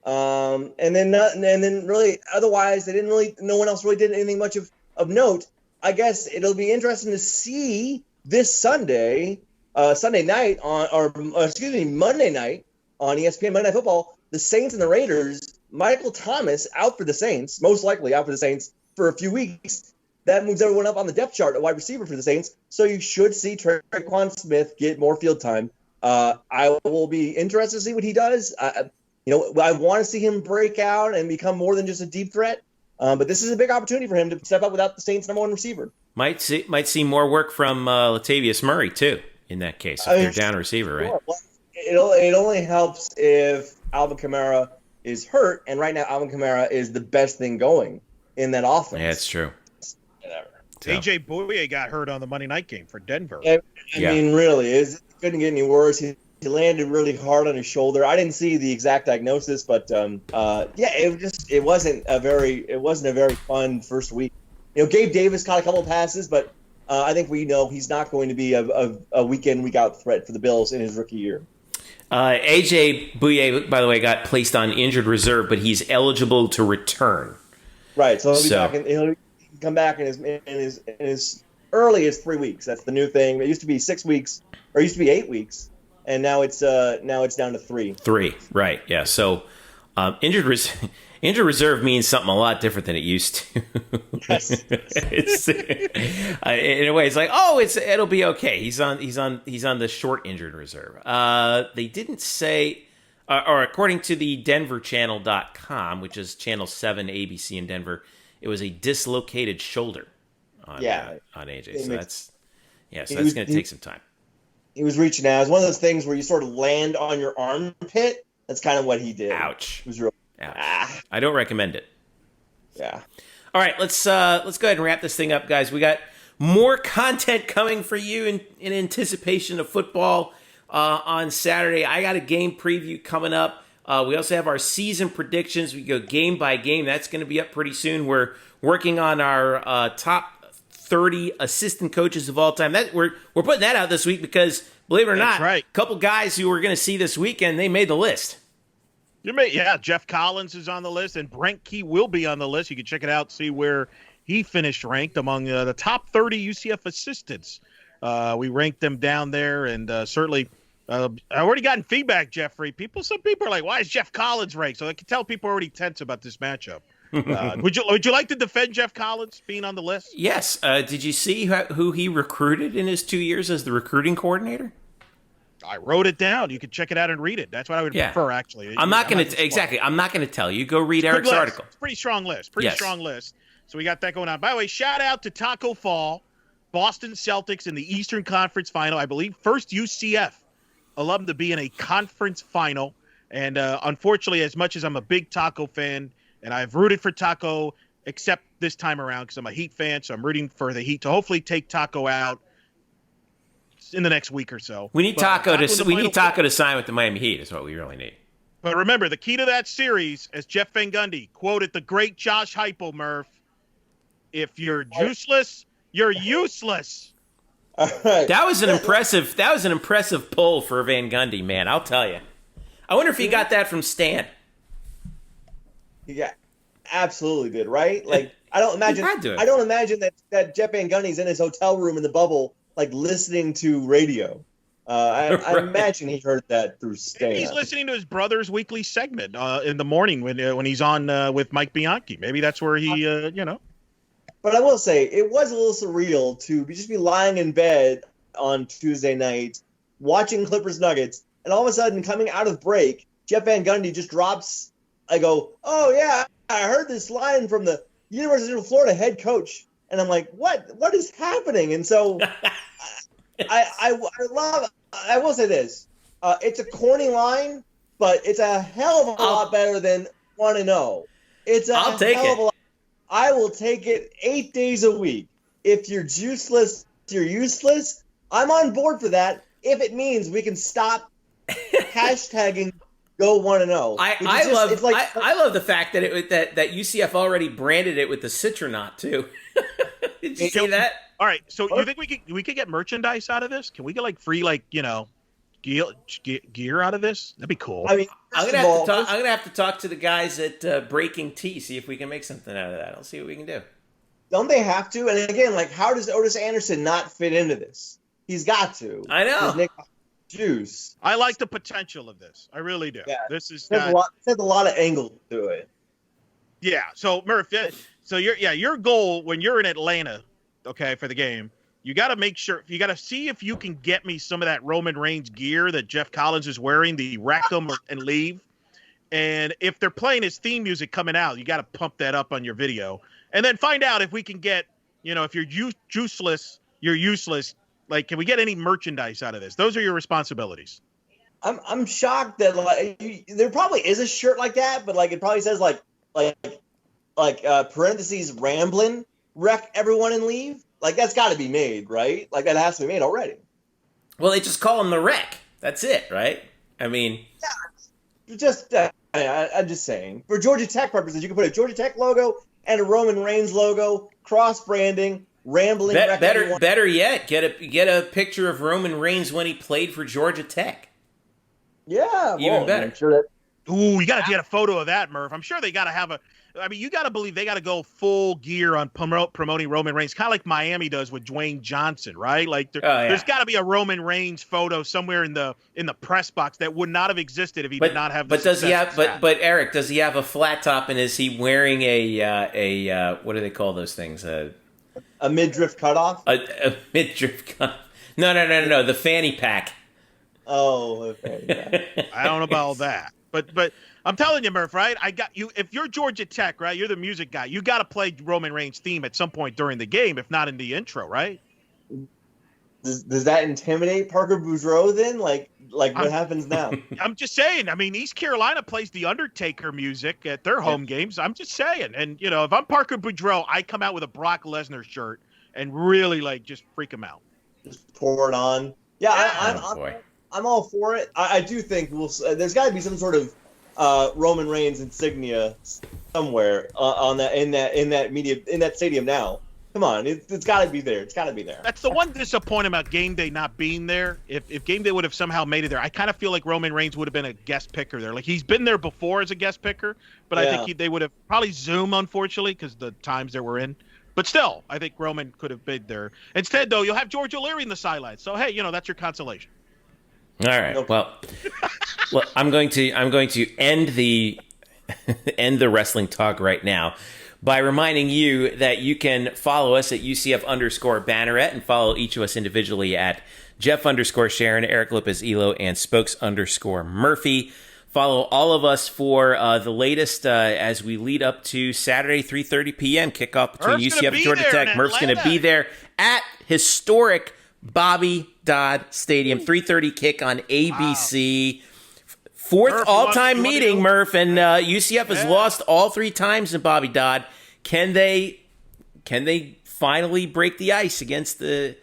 And then really, otherwise, they didn't really. No one else really did anything much of note. I guess it'll be interesting to see this Monday night on ESPN Monday Night Football. The Saints and the Raiders. Michael Thomas out for the Saints, most likely out for the Saints for a few weeks. That moves everyone up on the depth chart, a wide receiver for the Saints. So you should see Tre'Quan Smith get more field time. I will be interested to see what he does. I want to see him break out and become more than just a deep threat. But this is a big opportunity for him to step up without the Saints' number 1 receiver. Might see more work from Latavius Murray too. In that case, if they're down receiver, right? Well, it only helps if Alvin Kamara is hurt, and right now Alvin Kamara is the best thing going in that offense. Yeah, it's true. So. AJ Bouye got hurt on the Monday night game for Denver. I mean, really, it couldn't get any worse. He landed really hard on his shoulder. I didn't see the exact diagnosis, but it wasn't a very fun first week. Gabe Davis caught a couple of passes, but I think we know he's not going to be a week in, week out threat for the Bills in his rookie year. AJ Bouye, by the way, got placed on injured reserve, but he's eligible to return. Right, so he'll be back. He'll come back in his early as 3 weeks. That's the new thing. It used to be 6 weeks, or it used to be 8 weeks, and now it's down to 3. 3, right? Yeah. So injured reserve means something a lot different than it used to. Yes. In a way, it's like, it'll be okay. He's on the short injured reserve. They didn't say, or according to the DenverChannel.com, which is Channel 7 ABC in Denver, it was a dislocated shoulder on AJ. So that's going to take some time. He was reaching out. It's one of those things where you sort of land on your armpit. That's kind of what he did. Ouch. It was real. Ouch. I don't recommend it. Yeah. All right, let's go ahead and wrap this thing up, guys. We got more content coming for you in anticipation of football on Saturday. I got a game preview coming up. We also have our season predictions. We go game by game. That's going to be up pretty soon. We're working on our top 30 assistant coaches of all time. We're putting that out this week because, believe it or not, a couple guys who we're going to see this weekend, they made the list. Geoff Collins is on the list, and Brent Key will be on the list. You can check it out, see where he finished ranked among the top 30 UCF assistants. We ranked them down there, and certainly I've already gotten feedback, Jeffrey. Some people are like, why is Geoff Collins ranked? So I can tell people are already tense about this matchup. Would you like to defend Geoff Collins being on the list? Yes. Did you see who he recruited in his 2 years as the recruiting coordinator? I wrote it down. You can check it out and read it. That's what I would prefer, actually. I'm not going to tell you. Go read Eric's article. It's a pretty strong list. Strong list. So we got that going on. By the way, shout out to Taco Fall, Boston Celtics in the Eastern Conference Final. I believe first UCF alum to be in a conference final. And unfortunately, as much as I'm a big Taco fan, and I've rooted for Taco, except this time around because I'm a Heat fan, so I'm rooting for the Heat to hopefully take Taco out in the next week or so. We need Taco to sign with the Miami Heat is what we really need. But remember, the key to that series, as Jeff Van Gundy quoted the great Josh Heupel, Murph, if you're juiceless, you're useless. All right. That was an impressive pull for Van Gundy, man. I'll tell you. I wonder if he got that from Stan. Yeah, absolutely did, right? Like I don't imagine that Jeff Van Gundy's in his hotel room in the bubble, like listening to radio. I imagine he heard that through Stan. Maybe he's listening to his brother's weekly segment in the morning when he's on with Mike Bianchi. Maybe that's where he, But I will say, it was a little surreal to just be lying in bed on Tuesday night, watching Clippers Nuggets, and all of a sudden, coming out of break, Jeff Van Gundy just drops. I go, oh yeah, I heard this line from the University of Florida head coach, and I'm like, what is happening? And so, I will say this, it's a corny line, but it's a hell of a lot better than 1-0. It's a I'll take hell it. of a lot. I will take it 8 days a week. If you're juiceless, you're useless. I'm on board for that. If it means we can stop hashtagging go 1-0. I love the fact that that UCF already branded it with the Citronaut too. Did you see that? All right, so you think we could get merchandise out of this? Can we get free gear out of this? That'd be cool. I mean, I'm gonna have to talk to the guys at Breaking Tea, see if we can make something out of that. I'll see what we can do. Don't they have to? And again, like, how does Otis Anderson not fit into this? He's got to. I know. Juice. I like the potential of this. I really do. Yeah. This is there's a lot of angles to it. Yeah. So Murph, your goal when you're in Atlanta, okay, for the game, you got to make sure you got to see if you can get me some of that Roman Reigns gear that Geoff Collins is wearing, the Rack 'em and Leave. And if they're playing his theme music coming out, you got to pump that up on your video, and then find out if we can get, if you're juiceless, you're useless. Like, can we get any merchandise out of this? Those are your responsibilities. I'm shocked that there probably is a shirt like that, but it probably says parentheses ramblin', wreck everyone and leave. Like, that's got to be made, right? Like, that has to be made already. Well, they just call him the Wreck. That's it, right? I mean, I'm just saying, for Georgia Tech purposes, you can put a Georgia Tech logo and a Roman Reigns logo, cross branding, rambling. Better yet, get a picture of Roman Reigns when he played for Georgia Tech. Yeah, even better. I'm sure that. Ooh, you got to get a photo of that, Murph. I'm sure they got to have you got to believe they got to go full gear on promoting Roman Reigns, kind of like Miami does with Dwayne Johnson, right? Like there's got to be a Roman Reigns photo somewhere in the press box that would not have existed if he did not have. But does he have? But Eric, does he have a flat top, and is he wearing a what do they call those things? A midriff cutoff? A midriff cutoff? No. The fanny pack. Oh, okay. I don't know about all that. But I'm telling you, Murph, right? I got you. If you're Georgia Tech, right, you're the music guy. You got to play Roman Reigns' theme at some point during the game, if not in the intro, right? Does that intimidate Parker Boudreaux then? Like what happens now? I'm just saying. I mean, East Carolina plays the Undertaker music at their home games. I'm just saying. And, if I'm Parker Boudreaux, I come out with a Brock Lesnar shirt and really, just freak him out. Just pour it on. Yeah, I'm all for it. I do think there's got to be some sort of Roman Reigns insignia somewhere in that stadium now. Come on, it's got to be there. It's got to be there. That's the one disappointment about game day not being there. If game day would have somehow made it there, I kind of feel like Roman Reigns would have been a guest picker there. Like, he's been there before as a guest picker, but I think they would have probably Zoom, unfortunately, because the times they were in. But still, I think Roman could have been there. Instead, though, you'll have George O'Leary in the sidelines. So hey, that's your consolation. All right. Well, I'm going to end the wrestling talk right now by reminding you that you can follow us at UCF_Banneret and follow each of us individually at Jeff_Sharon, Eric Lopez Elo, and Spokes_Murphy. Follow all of us for the latest as we lead up to Saturday, 3:30 p.m. kickoff between UCF and Georgia Tech. Murph's going to be there at historic Bobby Dodd Stadium, 3:30 kick on ABC. Wow. Fourth Murph, all-time meeting, Murph, and UCF has lost all three times in Bobby Dodd. Can they finally break the ice against the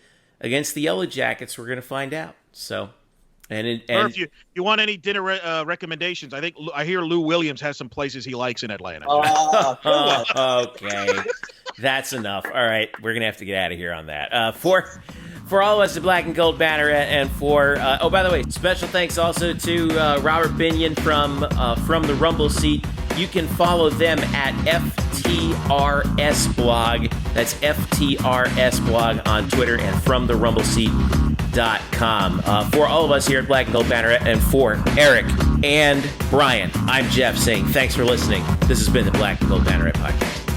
Yellow Jackets? We're going to find out. So, Murph, you want any dinner recommendations? I hear Lou Williams has some places he likes in Atlanta. Okay, that's enough. All right, we're going to have to get out of here on that. For all of us at Black and Gold Banneret, and for by the way, special thanks also to Robert Binion from the Rumble Seat. You can follow them at FTRS Blog. That's FTRS Blog on Twitter and FromTheRumbleSeat.com. For all of us here at Black and Gold Banneret, and for Eric and Brian, I'm Jeff saying thanks for listening. This has been the Black and Gold Banneret Podcast.